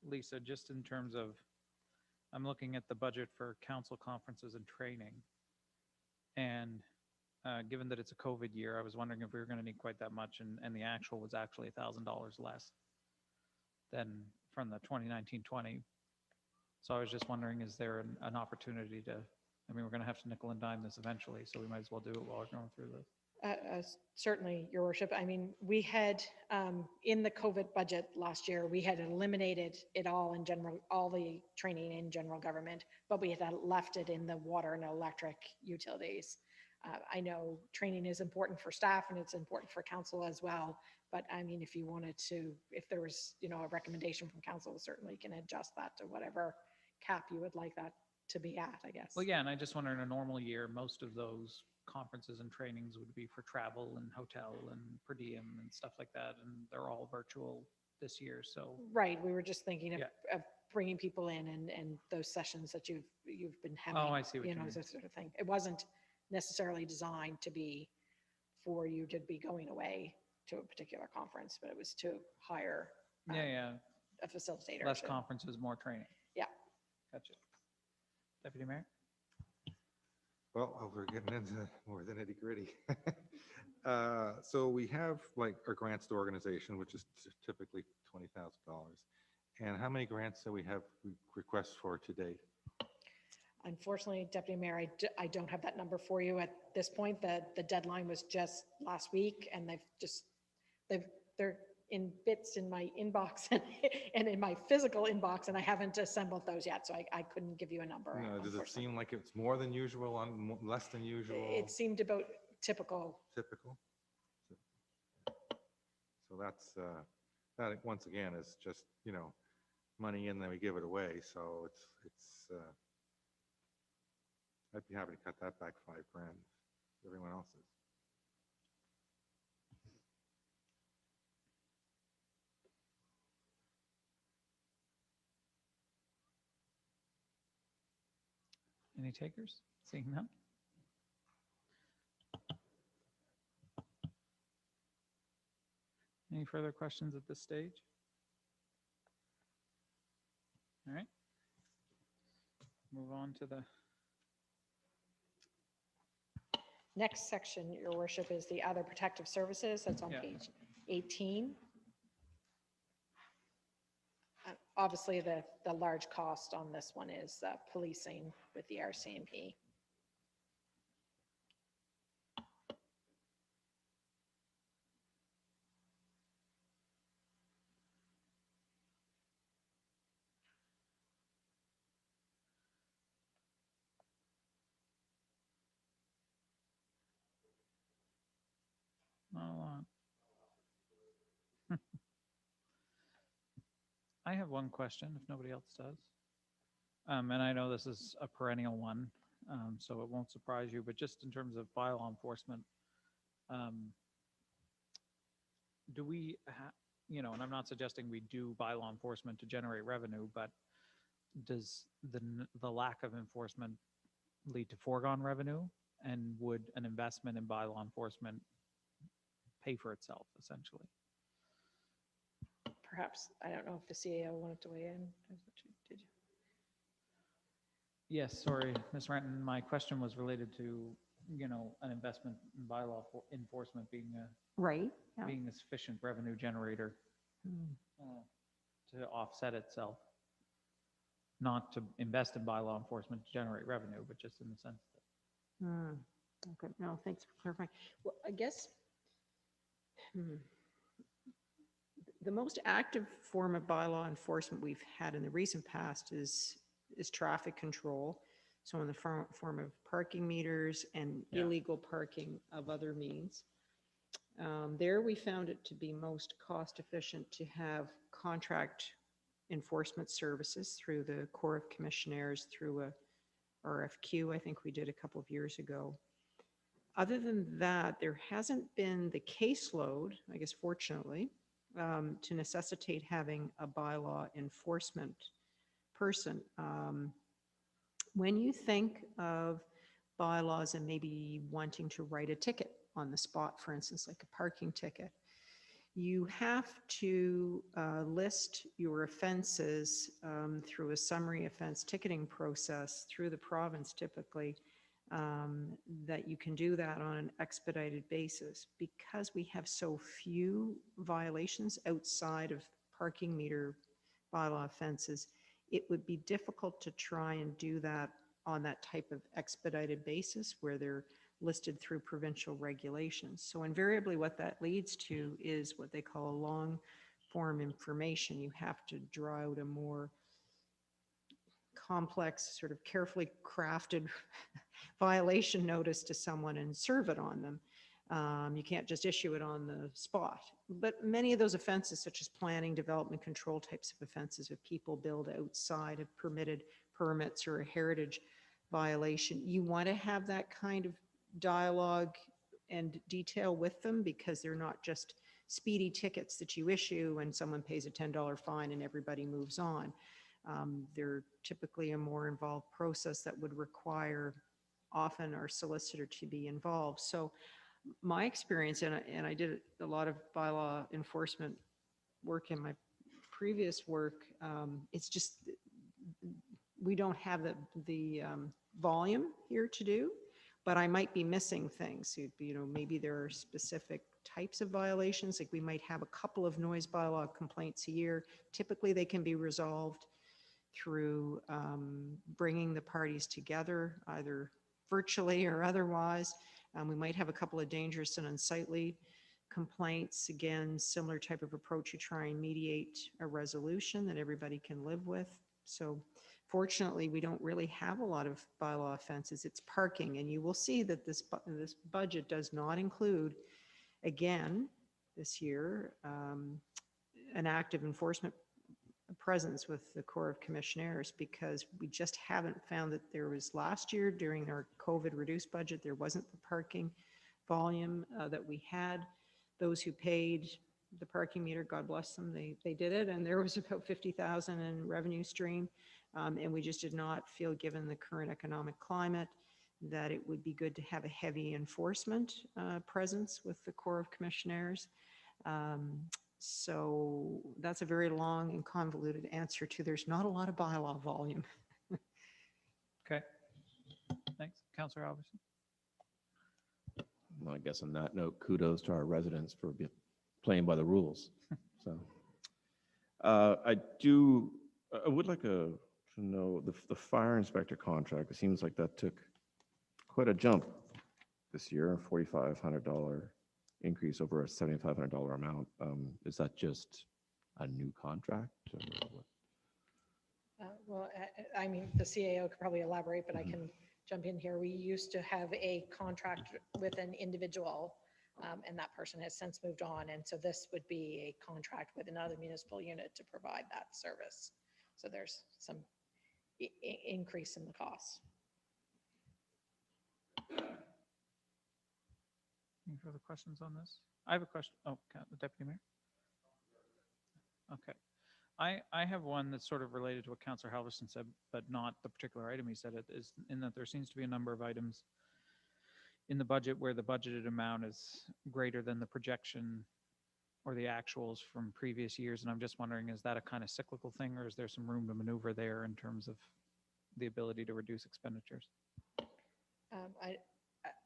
Lisa, just in terms of, I'm looking at the budget for council conferences and training. And given that it's a COVID year, I was wondering if we were going to need quite that much, and the actual was actually $1,000 less than from the 2019-20. So I was just wondering, is there an opportunity to, I mean, we're going to have to nickel and dime this eventually, so we might as well do it while we're going through this. Certainly, Your Worship. I mean, we had, in the COVID budget last year, we had eliminated it all in general, all the training in general government, but we had left it in the water and electric utilities. I know training is important for staff and it's important for council as well, but I mean, if you wanted to, if there was, a recommendation from council, certainly can adjust that to whatever cap you would like that to be at, I guess. Well, yeah, and I just wonder, in a normal year, most of those conferences and trainings would be for travel and hotel and per diem and stuff like that, and they're all virtual this year, so. Right, we were just thinking of, Yeah. of bringing people in and those sessions that you've been having. Oh, I see what you mean. That sort of thing. It wasn't necessarily designed to be for you to be going away to a particular conference, but it was to hire Yeah, a facilitator. less to- conferences, more training. Yeah. Gotcha. Deputy Mayor? Well, we're getting into more than nitty gritty. So we have like our grants to organization, which is typically $20,000. And how many grants do we have requests for to date? Unfortunately, Deputy Mayor, I don't have that number for you at this point. The deadline was just last week, and they're in bits in my inbox and in my physical inbox, and I haven't assembled those yet, so I couldn't give you a number. Does it unfortunately. seem like it's more than usual, less than usual? It seemed about typical. Typical? So that's, that once again is just, money in, then we give it away. So it's, I'd be happy to cut that back $5,000, everyone else's. Any takers? Seeing none? Any further questions at this stage? All right. Move on to the, Next section, Your Worship, is the other protective services. That's on Yeah. page 18. Obviously, the large cost on this one is policing with the RCMP. not a lot. I have one question, if nobody else does. And I know this is a perennial one, so it won't surprise you, but just in terms of bylaw enforcement, do we, and I'm not suggesting we do bylaw enforcement to generate revenue, but does the lack of enforcement lead to foregone revenue? And would an investment in bylaw enforcement pay for itself, essentially? Perhaps, I don't know if the CAO wanted to weigh in. Did you? Yes, sorry, Ms. Renton, my question was related to an investment in bylaw enforcement being Right? Yeah. being a sufficient revenue generator Hmm. to offset itself. Not to invest in bylaw enforcement to generate revenue, but just in the sense that. Hmm. Okay, no, thanks for clarifying. Well, I guess the most active form of bylaw enforcement we've had in the recent past is traffic control. So in the form of parking meters and Yeah. illegal parking of other means. There we found it to be most cost efficient to have contract enforcement services through the Corps of Commissioners through a RFQ, I think we did a couple of years ago. Other than that, there hasn't been the caseload, I guess fortunately, to necessitate having a bylaw enforcement person. When you think of bylaws and maybe wanting to write a ticket on the spot, for instance, like a parking ticket, you have to list your offenses through a summary offense ticketing process through the province typically, that you can do that on an expedited basis. Because we have so few violations outside of parking meter bylaw offenses, it would be difficult to try and do that on that type of expedited basis where they're listed through provincial regulations. So invariably what that leads to is what they call a long form information. You have to draw out a more complex, sort of carefully crafted violation notice to someone and serve it on them. You can't just issue it on the spot. But many of those offenses, such as planning, development, control types of offenses, if people build outside of permitted permits or a heritage violation, you want to have that kind of dialogue and detail with them because they're not just speedy tickets that you issue and someone pays a $10 fine and everybody moves on. They're typically a more involved process that would require often our solicitor to be involved. So my experience, and I did a lot of bylaw enforcement work in my previous work, it's just we don't have the volume here to do, but I might be missing things. Maybe there are specific types of violations, like we might have a couple of noise bylaw complaints a year. Typically they can be resolved through bringing the parties together, either virtually or otherwise. We might have a couple of dangerous and unsightly complaints. Again, similar type of approach, you try and mediate a resolution that everybody can live with. So fortunately, we don't really have a lot of bylaw offenses. It's parking, and you will see that this budget does not include, again, this year, an active enforcement presence with the Corps of Commissioners, because we just haven't found that there was last year during our COVID reduced budget, there wasn't the parking volume that we had. Those who paid the parking meter, God bless them, they did it, and there was about 50,000 in revenue stream, and we just did not feel, given the current economic climate, that it would be good to have a heavy enforcement presence with the Corps of Commissioners. So that's a very long and convoluted answer to there's not a lot of bylaw volume. Okay. Thanks. Councillor Alverson. Well, I guess on that note, kudos to our residents for playing by the rules. So I would like to know the fire inspector contract. It seems like that took quite a jump this year, a $4,500 increase over a $7,500 amount. Is that just a new contract? Or what? Well, I mean, the CAO could probably elaborate, but I can jump in here. We used to have a contract with an individual, and that person has since moved on. And so this would be a contract with another municipal unit to provide that service. So there's some increase in the cost. Any further questions on this? I have a question. Oh, the Deputy Mayor. Okay. I have one that's sort of related to what Councillor Halverson said, but not the particular item he said. It is in that there seems to be a number of items in the budget where the budgeted amount is greater than the projection or the actuals from previous years. And I'm just wondering, is that a kind of cyclical thing, or is there some room to maneuver there in terms of the ability to reduce expenditures?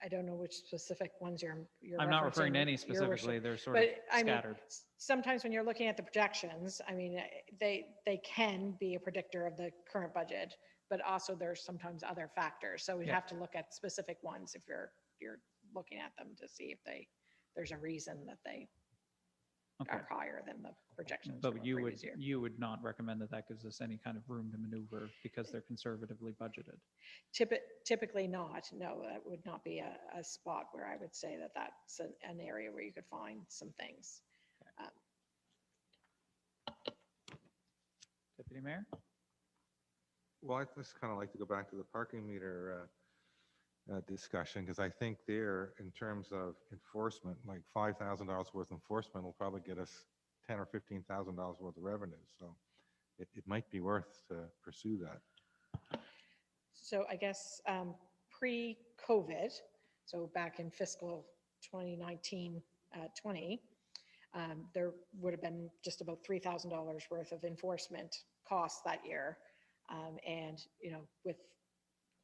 I don't know which specific ones you're I'm not referring to referencing, any Your Worship. specifically, they're sort of But I mean, scattered. sometimes when you're looking at the projections, I mean, they can be a predictor of the current budget, but also there's sometimes other factors. So we'd Yeah. have to look at specific ones if you're looking at them to see if there's a reason that they Okay. are higher than the projections from But a you previous year. would not recommend that gives us any kind of room to maneuver because they're conservatively budgeted. Typically not, no, that would not be a spot where I would say that that's an area where you could find some things. Deputy Mayor? Well, I'd just kind of like to go back to the parking meter discussion, because I think there, in terms of enforcement, like $5,000 worth of enforcement will probably get us $10,000 or $15,000 worth of revenue. So it might be worth to pursue that. So I guess pre-COVID, so back in fiscal 2019-20, there would have been just about $3,000 worth of enforcement costs that year. And, you know, with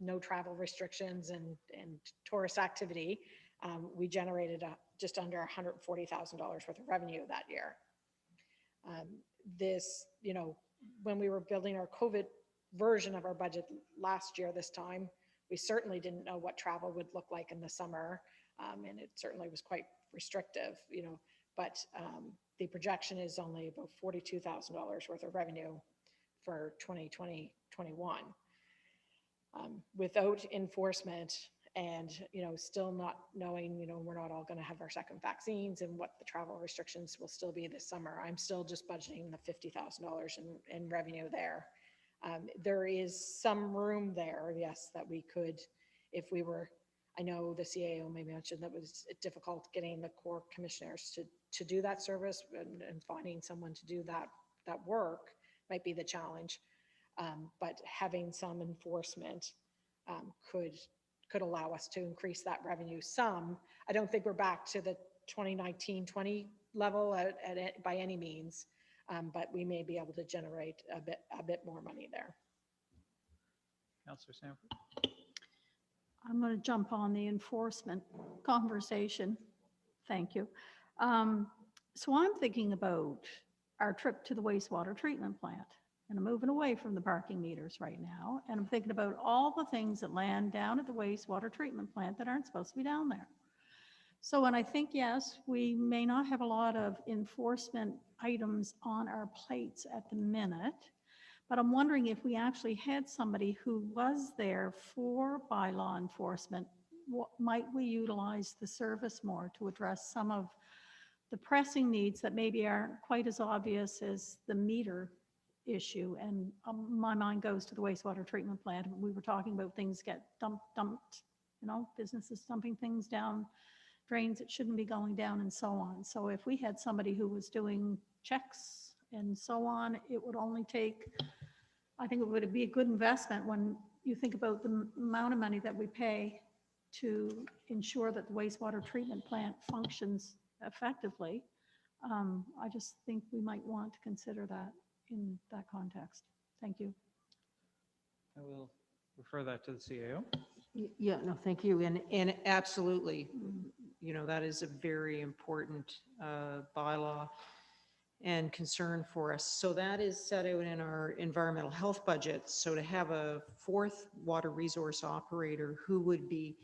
no travel restrictions and tourist activity, we generated just under $140,000 worth of revenue that year. This, you know, when we were building our COVID version of our budget last year this time, we certainly didn't know what travel would look like in the summer, and it certainly was quite restrictive, you know, but the projection is only about $42,000 worth of revenue for 2020-21. Without enforcement and, you know, still not knowing, you know, we're not all going to have our second vaccines and what the travel restrictions will still be this summer, I'm still just budgeting the $50,000 in revenue there. There is some room there, yes, that we could, if we were, I know the CAO maybe mentioned that it was difficult getting the core commissioners to do that service, and finding someone to do that work might be the challenge. But having some enforcement could allow us to increase that revenue some. I don't think we're back to the 2019-20 level by any means, but we may be able to generate a bit more money there. Councillor Sanford? I'm going to jump on the enforcement conversation. Thank you. So I'm thinking about our trip to the wastewater treatment plant, and I'm moving away from the parking meters right now. And I'm thinking about all the things that land down at the wastewater treatment plant that aren't supposed to be down there. So when I think, yes, we may not have a lot of enforcement items on our plates at the minute, but I'm wondering if we actually had somebody who was there for bylaw enforcement, might we utilize the service more to address some of the pressing needs that maybe aren't quite as obvious as the meter issue? And my mind goes to the wastewater treatment plant. We were talking about things get dumped, you know, businesses dumping things down drains that shouldn't be going down and so on. So if we had somebody who was doing checks and so on, it would only take, I think it would be a good investment when you think about the amount of money that we pay to ensure that the wastewater treatment plant functions effectively. I just think we might want to consider that in that context. Thank you. I will refer that to the CAO. Yeah, no, thank you. And absolutely, you know, that is a very important bylaw and concern for us. So that is set out in our environmental health budget. So to have a fourth water resource operator who would be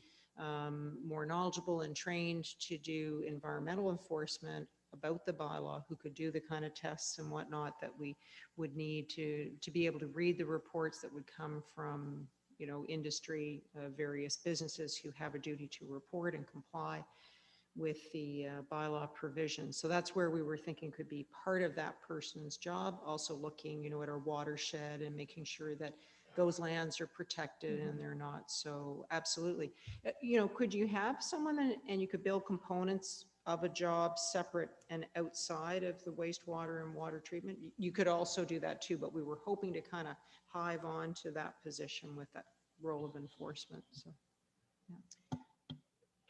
more knowledgeable and trained to do environmental enforcement about the bylaw, who could do the kind of tests and whatnot that we would need to be able to read the reports that would come from, you know, industry, various businesses who have a duty to report and comply with the bylaw provisions. So that's where we were thinking could be part of that person's job. Also looking, you know, at our watershed and making sure that those lands are protected and they're not. So absolutely. You know, could you have someone and you could build components of a job separate and outside of the wastewater and water treatment? You could also do that too, but we were hoping to kind of hive on to that position with that role of enforcement. So, yeah.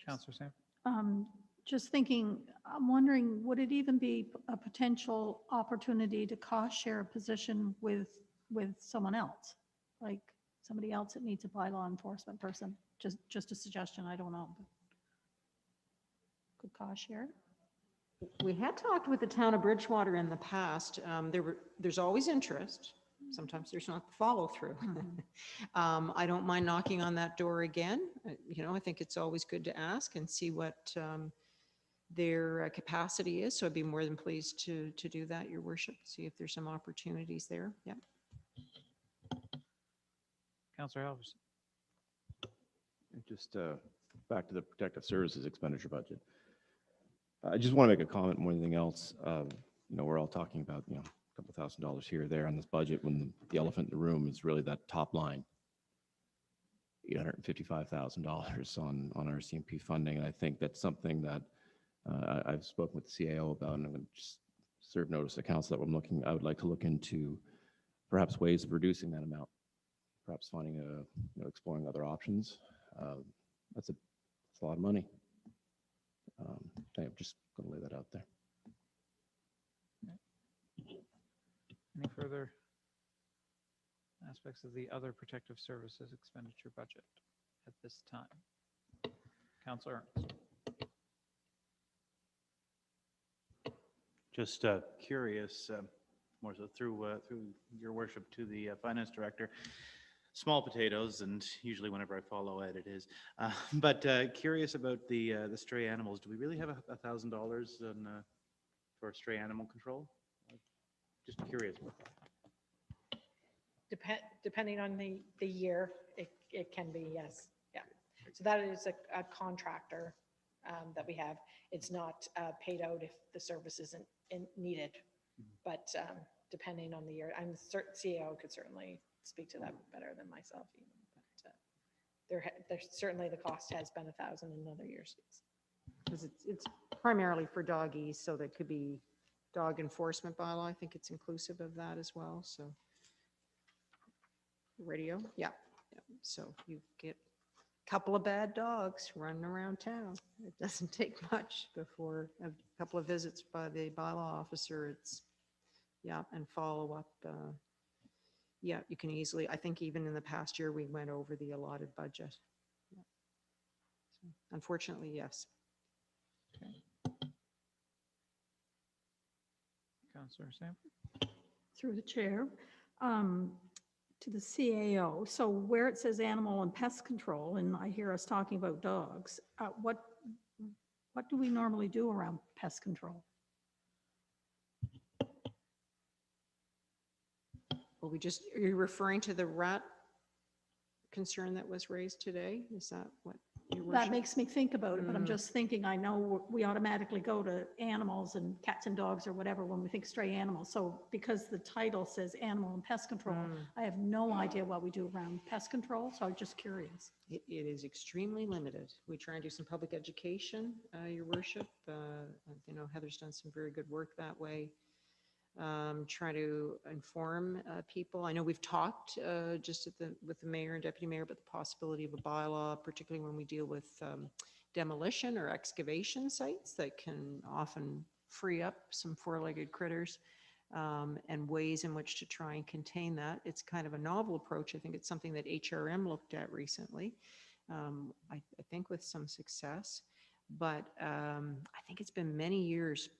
Councillor Sanford? Just thinking, I'm wondering, would it even be a potential opportunity to cost share a position with someone else? Like somebody else that needs a bylaw enforcement person? Just a suggestion, I don't know. Good cause, Sharon? We had talked with the town of Bridgewater in the past. There's always interest. Sometimes there's not follow through. I don't mind knocking on that door again. I think it's always good to ask and see what their capacity is. So I'd be more than pleased to do that, Your Worship. See if there's some opportunities there. Yeah. Councillor Halverson. Just back to the protective services expenditure budget. I just want to make a comment more than anything else. We're all talking about, a couple $1,000s here or there on this budget when the elephant in the room is really that top line. $855,000 on our CMP funding. And I think that's something that I've spoken with the CAO about, and I'm going to just serve notice to council that I would like to look into perhaps ways of reducing that amount, perhaps finding exploring other options. That's a lot of money. I'm just going to lay that out there. Any further aspects of the other protective services expenditure budget at this time? Councillor Ernst. Just curious, more so through your worship to the finance director. Small potatoes, and usually whenever I follow it is. But curious about the stray animals. Do we really have $1,000 for stray animal control? Just curious about that. Depending on the year, it can be, yes. Yeah. So that is a contractor that we have. It's not paid out if the service isn't needed, but depending on the year, I'm certain CEO could certainly speak to that better than myself even. But there's certainly the cost has been $1,000 in other years. Because it's primarily for doggies, so there could be dog enforcement bylaw. I think it's inclusive of that as well. So radio, yeah. So you get a couple of bad dogs running around town. It doesn't take much before a couple of visits by the bylaw officer. And follow up. Yeah, you can easily, I think even in the past year, we went over the allotted budget. Yeah. So, unfortunately, yes. Okay. Councillor Sanford. Through the chair, to the CAO. So where it says animal and pest control, and I hear us talking about dogs, what do we normally do around pest control? Well, are you referring to the rat concern that was raised today? Is that what you were? That makes me think about it, but I'm just thinking, I know we automatically go to animals and cats and dogs or whatever when we think stray animals. So because the title says animal and pest control, I have no idea what we do around pest control. So I'm just curious. It is extremely limited. We try and do some public education, Your Worship. Heather's done some very good work that way. Try to inform people. I know we've talked just with the mayor and deputy mayor about the possibility of a bylaw, particularly when we deal with demolition or excavation sites that can often free up some four-legged critters, and ways in which to try and contain that. It's kind of a novel approach. I think it's something that HRM looked at recently, I think with some success. But I think it's been many years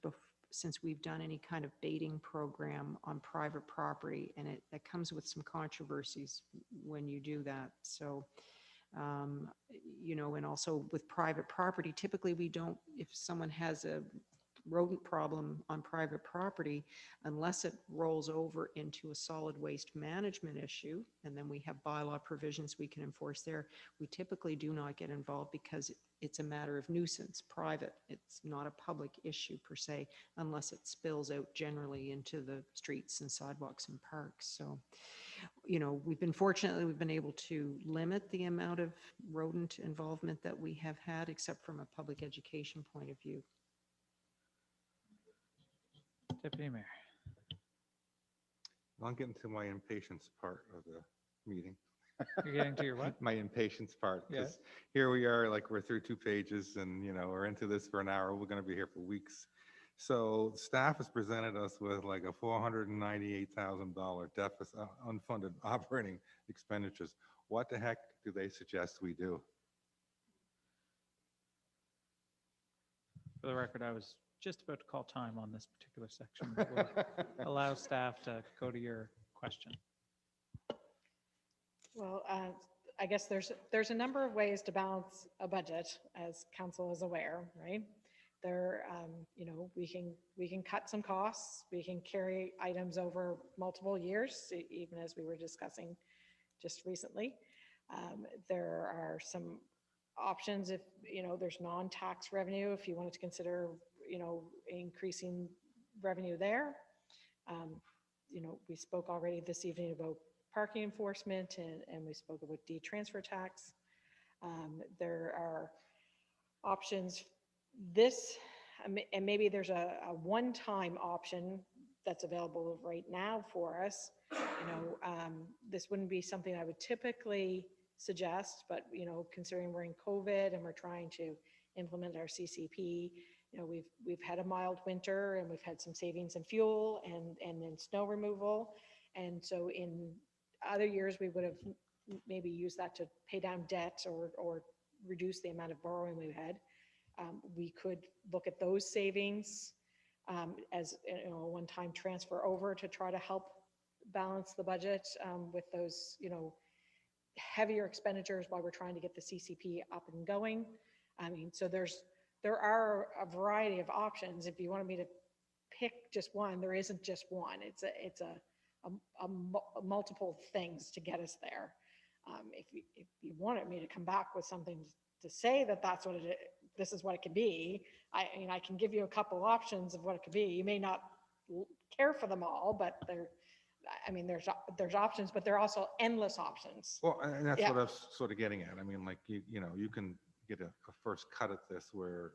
since we've done any kind of baiting program on private property, and that comes with some controversies when you do that. So, and also with private property, typically we don't, if someone has a rodent problem on private property, unless it rolls over into a solid waste management issue, and then we have bylaw provisions we can enforce there, we typically do not get involved because it's a matter of nuisance, private. It's not a public issue per se, unless it spills out generally into the streets and sidewalks and parks. So, we've been able to limit the amount of rodent involvement that we have had, except from a public education point of view. Deputy Mayor. I'm getting to my impatience part of the meeting. You're getting to your what? My impatience part. Yeah. 'Cause here we are, like we're through 2 pages and, we're into this for an hour. We're going to be here for weeks. So staff has presented us with like a $498,000 deficit, unfunded operating expenditures. What the heck do they suggest we do? For the record, I was just about to call time on this particular section. We'll allow staff to go to your question. Well, I guess there's a number of ways to balance a budget, as council is aware, right? There, we can cut some costs, we can carry items over multiple years, even as we were discussing just recently. There are some options if, there's non-tax revenue, if you wanted to consider, increasing revenue there. We spoke already this evening about parking enforcement and we spoke about transfer tax. There are options and maybe there's a one-time option that's available right now for us. This wouldn't be something I would typically suggest, but considering we're in COVID and we're trying to implement our CCP, we've had a mild winter and we've had some savings in fuel and in snow removal. And so in other years, we would have maybe used that to pay down debt or reduce the amount of borrowing we had. We could look at those savings as a one-time transfer over to try to help balance the budget with those, heavier expenditures while we're trying to get the CCP up and going. So there are a variety of options. If you wanted me to pick just one, there isn't just one. It's a multiple things to get us there. If you wanted me to come back with something to say that's what this is what it could be, I can give you a couple options of what it could be. You may not care for them all, but there's options, but there are also endless options. Well, and that's Yeah. what I was sort of getting at. I mean, like, you can get a first cut at this where,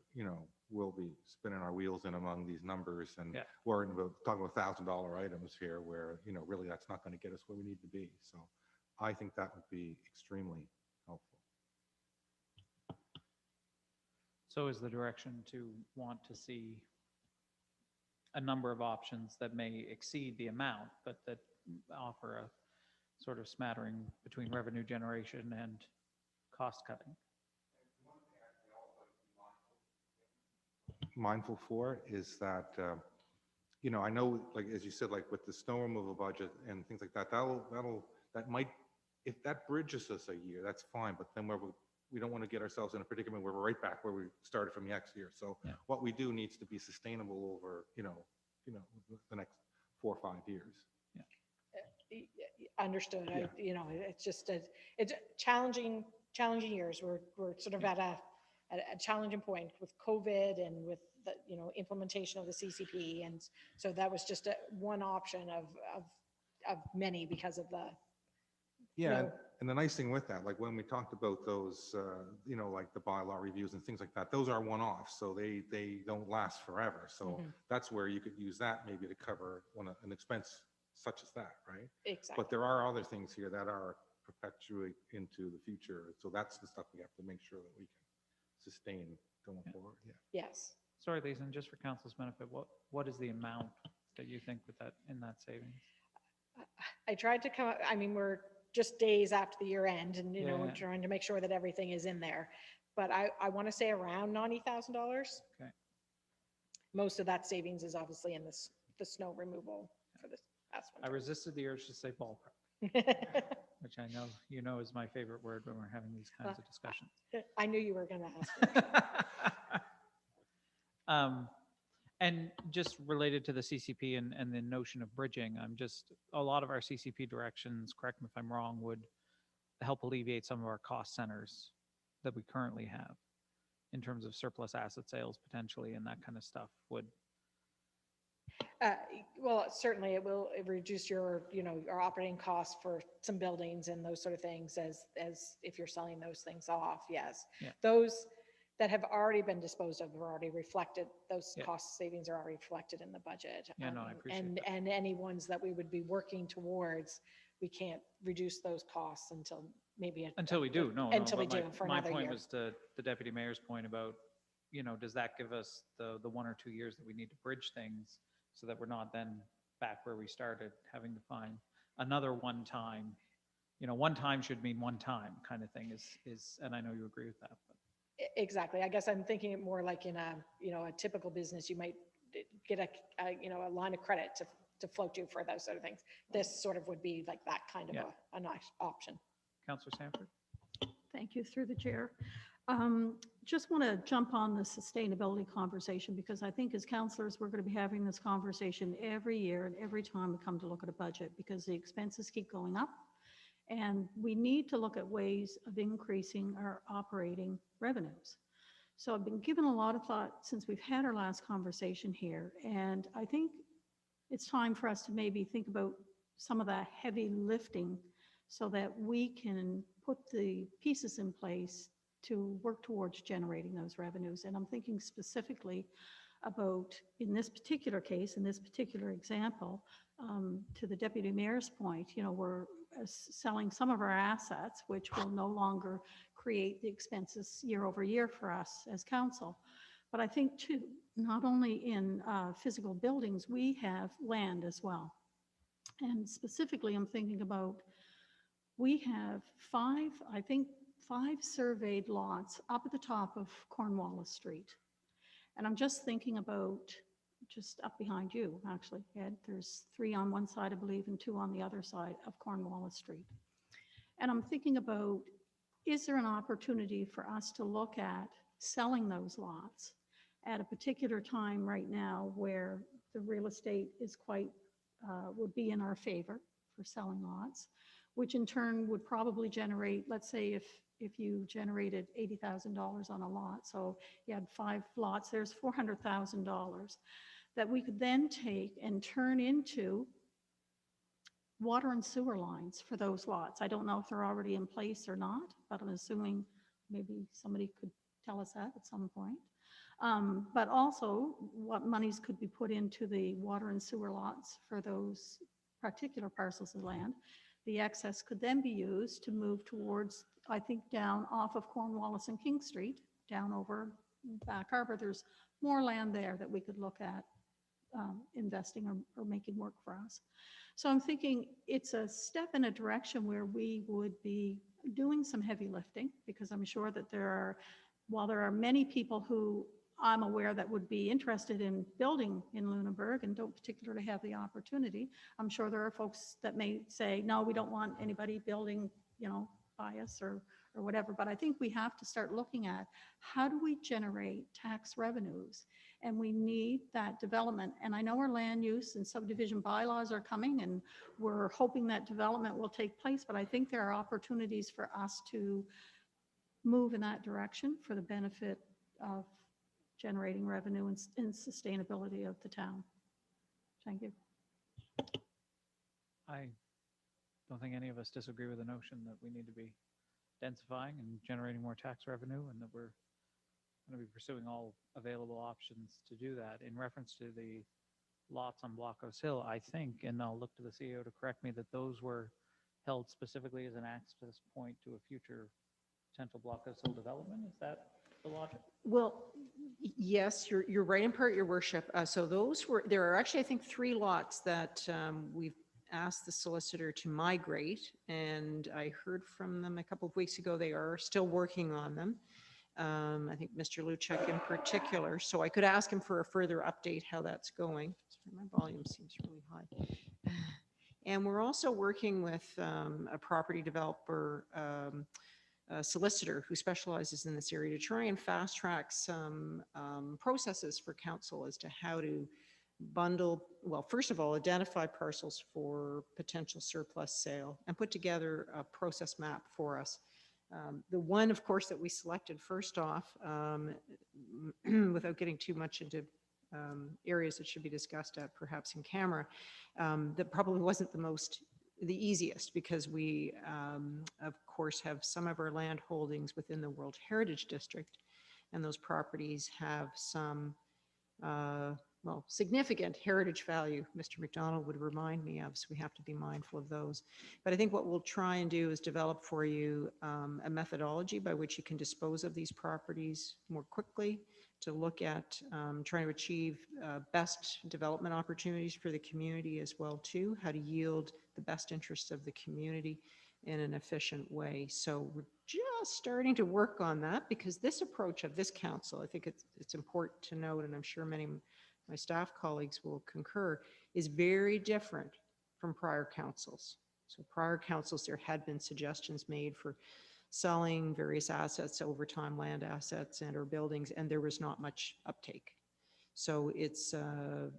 we'll be spinning our wheels in among these numbers and Yeah. we're talking about $1,000 items here where, really that's not going to get us where we need to be. So I think that would be extremely helpful. So is the direction to want to see a number of options that may exceed the amount, but that offer a sort of smattering between revenue generation and cost cutting? Mindful for is that, I know, like, as you said, like with the snow removal budget and things like that, that might, if that bridges us a year, that's fine, but then we don't want to get ourselves in a predicament where we're right back where we started from next year. So Yeah. what we do needs to be sustainable over, the next 4 or 5 years. Understood. Yeah. It's just it's challenging years. We're sort of at a challenging point with COVID and with the implementation of the CCP, and so that was just one option of many because of the Yeah, and the nice thing with that, like when we talked about those, like the bylaw reviews and things like that, those are one-offs, so they don't last forever. So that's where you could use that maybe to cover an expense such as that, right? exactly. But there are other things here that are perpetuate into the future. So that's the stuff we have to make sure that we can sustain going forward. Yeah. Yes. Sorry, Lisa, and just for council's benefit, what is the amount that you think in that savings? I tried to come up, we're just days after the year end and, Yeah. we're trying to make sure that everything is in there. But I want to say around $90,000. Okay. Most of that savings is obviously in the snow removal for this past I one. resisted the urge to say ballpark, which I know is my favorite word when we're having these kinds of discussions. I knew you were going to ask. And just related to the CCP and the notion of bridging, a lot of our CCP directions, correct me if I'm wrong, would help alleviate some of our cost centers that we currently have in terms of surplus asset sales potentially and that kind of stuff would. Well, certainly it will reduce your operating costs for some buildings and those sort of things as if you're selling those things off. Yes. Yeah. Those that have already been disposed of are already reflected. Those Yeah. cost savings are already reflected in the budget. Yeah, no, I appreciate that. And any ones that we would be working towards, we can't reduce those costs until maybe. Until we do, no. Until we but do for my another point year. was to the deputy mayor's point about, does that give us the 1 or 2 years that we need to bridge things so that we're not then back where we started, having to find another one time? One time should mean one time kind of thing is, and I know you agree with that, but. Exactly. I guess I'm thinking it more like in a, a typical business, you might get a line of credit to float you for those sort of things. This sort of would be like that kind of Yeah. a nice option. Councillor Sanford? Thank you, through the chair. Just want to jump on the sustainability conversation, because I think as councillors, we're going to be having this conversation every year and every time we come to look at a budget, because the expenses keep going up. And we need to look at ways of increasing our operating revenues. So I've been given a lot of thought since we've had our last conversation here. And I think it's time for us to maybe think about some of that heavy lifting so that we can put the pieces in place to work towards generating those revenues. And I'm thinking specifically about, in this particular case, in this particular example, to the deputy mayor's point, we're selling some of our assets, which will no longer create the expenses year over year for us as council. But I think too, not only in physical buildings, we have land as well. And specifically, I'm thinking about, we have five surveyed lots up at the top of Cornwallis Street. And I'm just thinking about, just up behind you, actually, Ed, there's 3 on one side, I believe, and 2 on the other side of Cornwallis Street. And I'm thinking about, is there an opportunity for us to look at selling those lots at a particular time right now where the real estate is quite, would be in our favor for selling lots, which in turn would probably generate, let's say if you generated $80,000 on a lot, so you had 5 lots, there's $400,000 that we could then take and turn into water and sewer lines for those lots. I don't know if they're already in place or not, but I'm assuming maybe somebody could tell us that at some point. But also what monies could be put into the water and sewer lots for those particular parcels of land. The excess could then be used to move towards, I think, down off of Cornwallis and King Street, down over Back Harbor. There's more land there that we could look at investing or making work for us. So I'm thinking it's a step in a direction where we would be doing some heavy lifting, because I'm sure that while there are many people who I'm aware that would be interested in building in Lunenburg and don't particularly have the opportunity, I'm sure there are folks that may say, no, we don't want anybody building, by us or whatever. But I think we have to start looking at, how do we generate tax revenues? And we need that development. And I know our land use and subdivision bylaws are coming, and we're hoping that development will take place. But I think there are opportunities for us to move in that direction for the benefit of generating revenue and sustainability of the town. Thank you. I don't think any of us disagree with the notion that we need to be densifying and generating more tax revenue, and that we're going to be pursuing all available options to do that. In reference to the lots on Blockhouse Hill, I think, and I'll look to the CEO to correct me, that those were held specifically as an access point to a future potential Blockhouse Hill development. Is that the logic? Well, yes, you're right in part, Your Worship. So there are actually, I think, 3 lots that we've asked the solicitor to migrate, and I heard from them a couple of weeks ago. They are still working on them. I think Mr. Luchek in particular. So I could ask him for a further update how that's going. Sorry, my volume seems really high. And we're also working with a property developer solicitor who specializes in this area to try and fast track some processes for council as to how to bundle, well, first of all, identify parcels for potential surplus sale and put together a process map for us. The one, of course, that we selected first off, without getting too much into areas that should be discussed at perhaps in camera, that probably wasn't the easiest, because we, of course, have some of our land holdings within the World Heritage District, and those properties have some, significant heritage value, Mr. McDonald would remind me of, so we have to be mindful of those. But I think what we'll try and do is develop for you a methodology by which you can dispose of these properties more quickly, to look at trying to achieve best development opportunities for the community as well too, how to yield the best interests of the community in an efficient way. So we're just starting to work on that because this approach of this council, I think it's important to note, and I'm sure many of my staff colleagues will concur, is very different from prior councils. So prior councils, there had been suggestions made for selling various assets over time, land assets and or buildings, and there was not much uptake. So it's a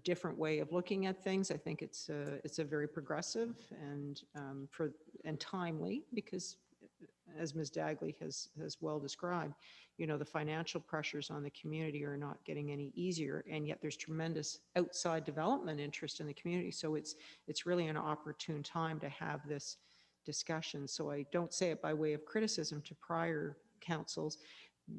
different way of looking at things. I think it's a very progressive and timely, because as Ms. Dagley has well described, you know, the financial pressures on the community are not getting any easier, and yet there's tremendous outside development interest in the community. So it's really an opportune time to have this discussion. So I don't say it by way of criticism to prior councils.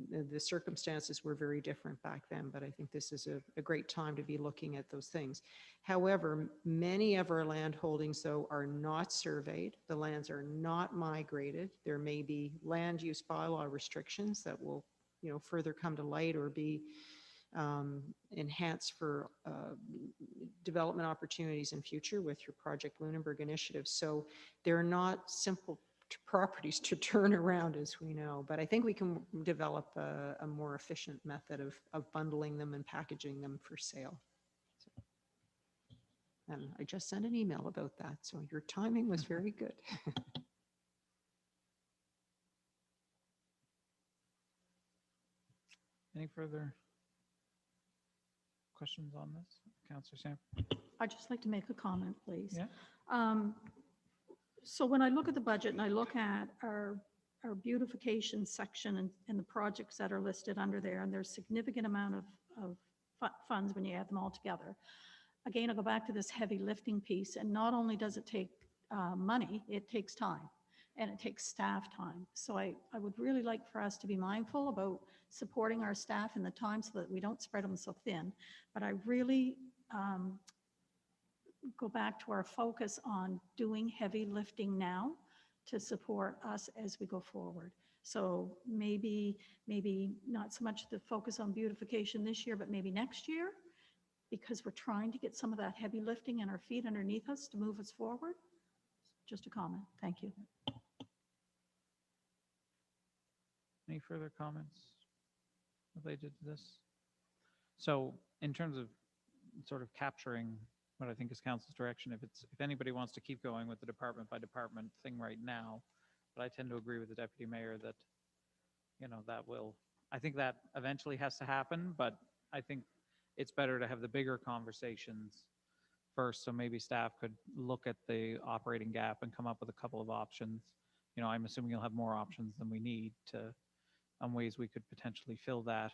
The circumstances were very different back then, but I think this is a great time to be looking at those things. However, many of our land holdings, though, are not surveyed. The lands are not migrated. There may be land use bylaw restrictions that will, you know, further come to light or be enhanced for development opportunities in future with your Project Lunenburg initiative. So they're not simple properties to turn around, as we know, but I think we can develop a more efficient method of bundling them and packaging them for sale. So, and I just sent an email about that, so your timing was very good. Any further questions on this? Councillor Sam? I'd just like to make a comment, please. Yeah. So when I look at the budget and I look at our beautification section and the projects that are listed under there, and there's significant amount of funds when you add them all together. Again, I'll go back to this heavy lifting piece, and not only does it take money, it takes time, and it takes staff time. So I would really like for us to be mindful about supporting our staff in the time so that we don't spread them so thin. But I really go back to our focus on doing heavy lifting now to support us as we go forward. So maybe not so much the focus on beautification this year, but maybe next year, because we're trying to get some of that heavy lifting and our feet underneath us to move us forward. Just a comment. Thank you. Any further comments related to this? So in terms of sort of capturing what I think is council's direction, if anybody wants to keep going with the department by department thing right now, but I tend to agree with the deputy mayor that, you know, I think that eventually has to happen, but I think it's better to have the bigger conversations first. So maybe staff could look at the operating gap and come up with a couple of options. You know, I'm assuming you'll have more options than we need on ways we could potentially fill that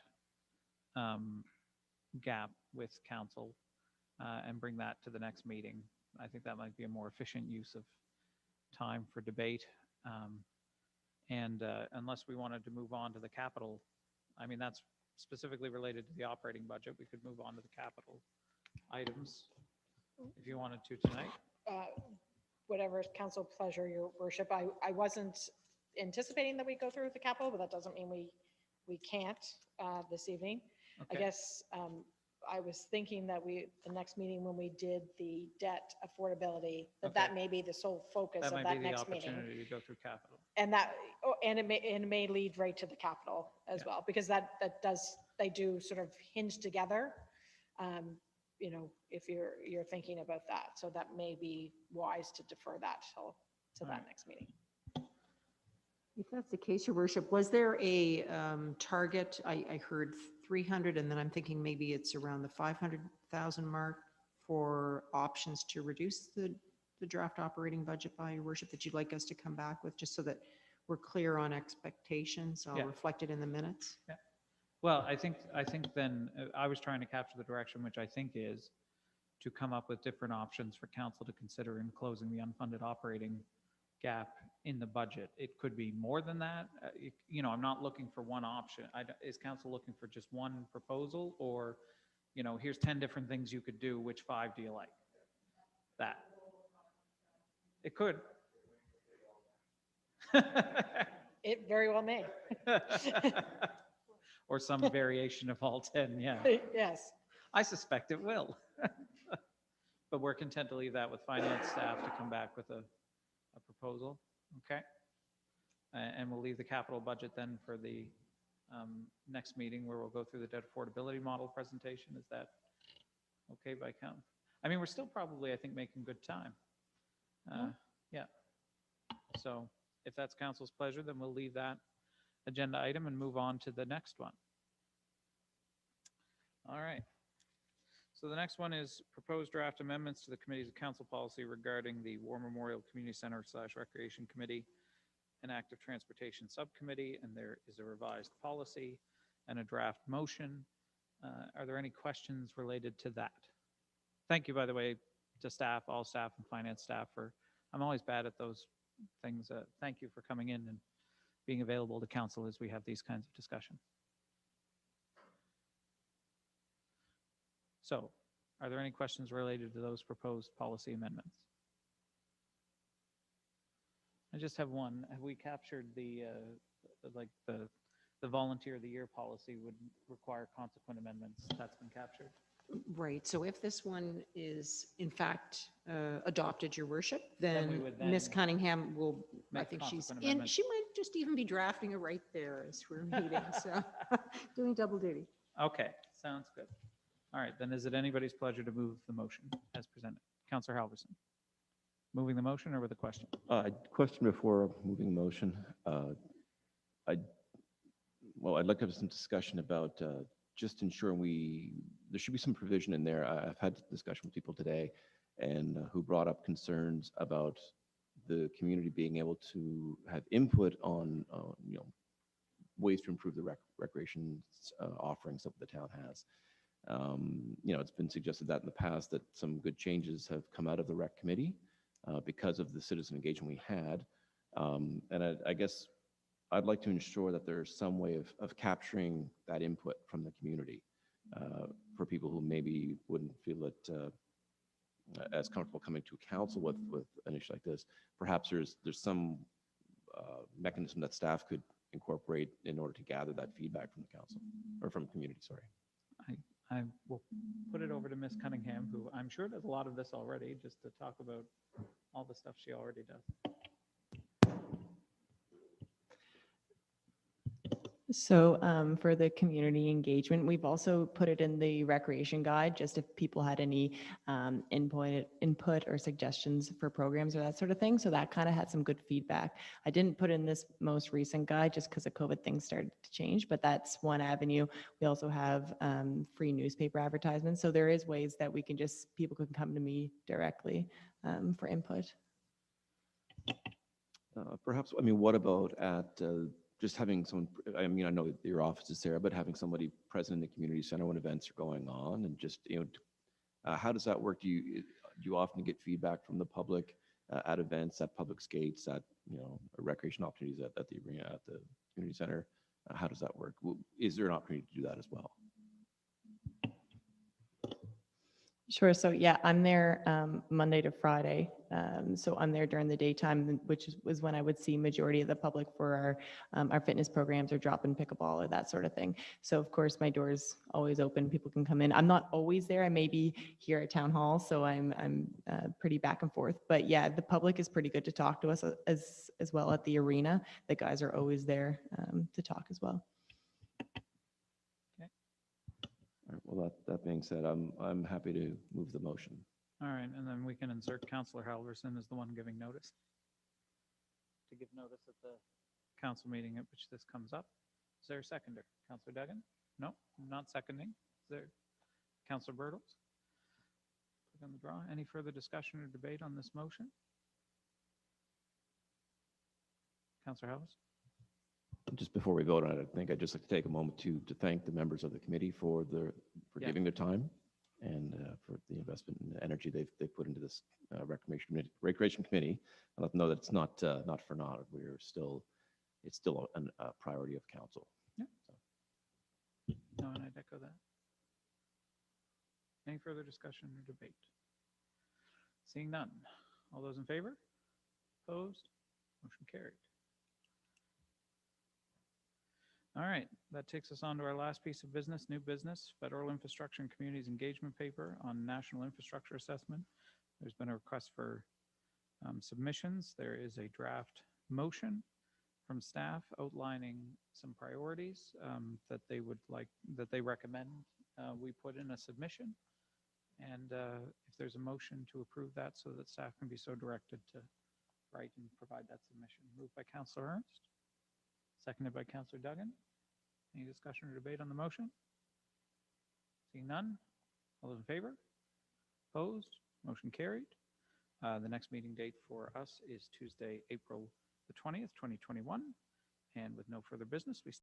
gap with council. And bring that to the next meeting. I think that might be a more efficient use of time for debate. Unless we wanted to move on to the capital, I mean, that's specifically related to the operating budget. We could move on to the capital items if you wanted to tonight. Whatever is council pleasure, your worship. I wasn't anticipating that we go through with the capital, but that doesn't mean we can't this evening. Okay. I guess I was thinking that the next meeting when we did the debt affordability, that may be the sole focus That of might that be the next meeting. opportunity to go through capital. And it may lead right to the capital as well, because they do sort of hinge together. You know, if you're thinking about that, so that may be wise to defer that to that next meeting. If that's the case, your worship, was there a target? I heard 300, and then I'm thinking maybe it's around the 500,000 mark for options to reduce the draft operating budget by your worship that you'd like us to come back with, just so that we're clear on expectations. I'll reflect it in the minutes. Yeah. Well, I think then I was trying to capture the direction, which I think is to come up with different options for council to consider in closing the unfunded operating gap in the budget. It could be more than that. You know, I'm not looking for one option. Is council looking for just one proposal, or, you know, here's 10 different things you could do, which 5 do you like? That. It could. It very well may. or some variation of all 10, yeah. Yes. I suspect it will. But we're content to leave that with finance staff to come back with a proposal, okay? And we'll leave the capital budget then for the next meeting where we'll go through the debt affordability model presentation. Is that okay by count? I mean, we're still probably, I think, making good time. Yeah. So if that's council's pleasure, then we'll leave that agenda item and move on to the next one. All right. So the next one is proposed draft amendments to the committee's council policy regarding the War Memorial Community Center / Recreation Committee and Active Transportation Subcommittee, and there is a revised policy and a draft motion. Are there any questions related to that? Thank you, by the way, to staff, all staff and finance staff for, I'm always bad at those things. Thank you for coming in and being available to council as we have these kinds of discussions. So, are there any questions related to those proposed policy amendments? I just have one. Have we captured the volunteer of the year policy would require consequent amendments? That's been captured? Right, so if this one is in fact adopted, your worship, Then we then would Ms. then Cunningham will, I make think she's consequent in, amendments. she might just even be drafting it right there as we're meeting, so doing double duty. Okay, sounds good. All right, then is it anybody's pleasure to move the motion as presented? Councillor Halverson. Moving the motion or with a question? Question before moving the motion. I'd like to have some discussion about just ensuring there should be some provision in there. I've had discussion with people today and who brought up concerns about the community being able to have input on, ways to improve the recreation offerings that the town has. It's been suggested that in the past that some good changes have come out of the rec committee because of the citizen engagement we had. And I guess I'd like to ensure that there's some way of capturing that input from the community for people who maybe wouldn't feel it as comfortable coming to council with an issue like this. Perhaps there's some mechanism that staff could incorporate in order to gather that feedback from the council or from community, sorry. I will put it over to Ms. Cunningham, who I'm sure does a lot of this already, just to talk about all the stuff she already does. So for the community engagement, we've also put it in the recreation guide, just if people had any input or suggestions for programs or that sort of thing. So that kind of had some good feedback. I didn't put in this most recent guide just because of COVID things started to change, but that's one avenue. We also have free newspaper advertisements. So there is ways that people can come to me directly for input. Perhaps, what about at just having someone, I know that your office is there, but having somebody present in the community center when events are going on and just, how does that work? Do you often get feedback from the public at events, at public skates, at, recreation opportunities at the arena, at the community center? How does that work? Is there an opportunity to do that as well? Sure. So yeah, I'm there Monday to Friday. So I'm there during the daytime, which was when I would see majority of the public for our fitness programs or drop in pickleball or that sort of thing. So of course my door is always open. People can come in. I'm not always there. I may be here at town hall, so I'm pretty back and forth. But yeah, the public is pretty good to talk to us as well at the arena. The guys are always there to talk as well. All right, well, that being said, I'm happy to move the motion. All right, and then we can insert Councillor Halverson as the one giving notice. To give notice at the council meeting at which this comes up. Is there a seconder? Councillor Duggan? No, not seconding. Is there Councillor Bertels? Click on the draw. Any further discussion or debate on this motion? Councillor Halverson? Just before we vote on it, I think I'd just like to take a moment to thank the members of the committee for Yeah. giving their time and for the investment and energy they've put into this recreation committee. I let them know that it's not for naught. It's still a priority of council. Yeah. So. No, and I'd echo that. Any further discussion or debate? Seeing none. All those in favor? Opposed? Motion carried. All right, that takes us on to our last piece of business, new business, Federal Infrastructure and Communities Engagement Paper on National Infrastructure Assessment. There's been a request for submissions. There is a draft motion from staff outlining some priorities that they would like, that they recommend we put in a submission. And if there's a motion to approve that so that staff can be so directed to write and provide that submission. Moved by Councillor Ernst, seconded by Councillor Duggan. Any discussion or debate on the motion? Seeing none. All those in favor? Opposed? Motion carried. The next meeting date for us is Tuesday, April the 20th, 2021. And with no further business, we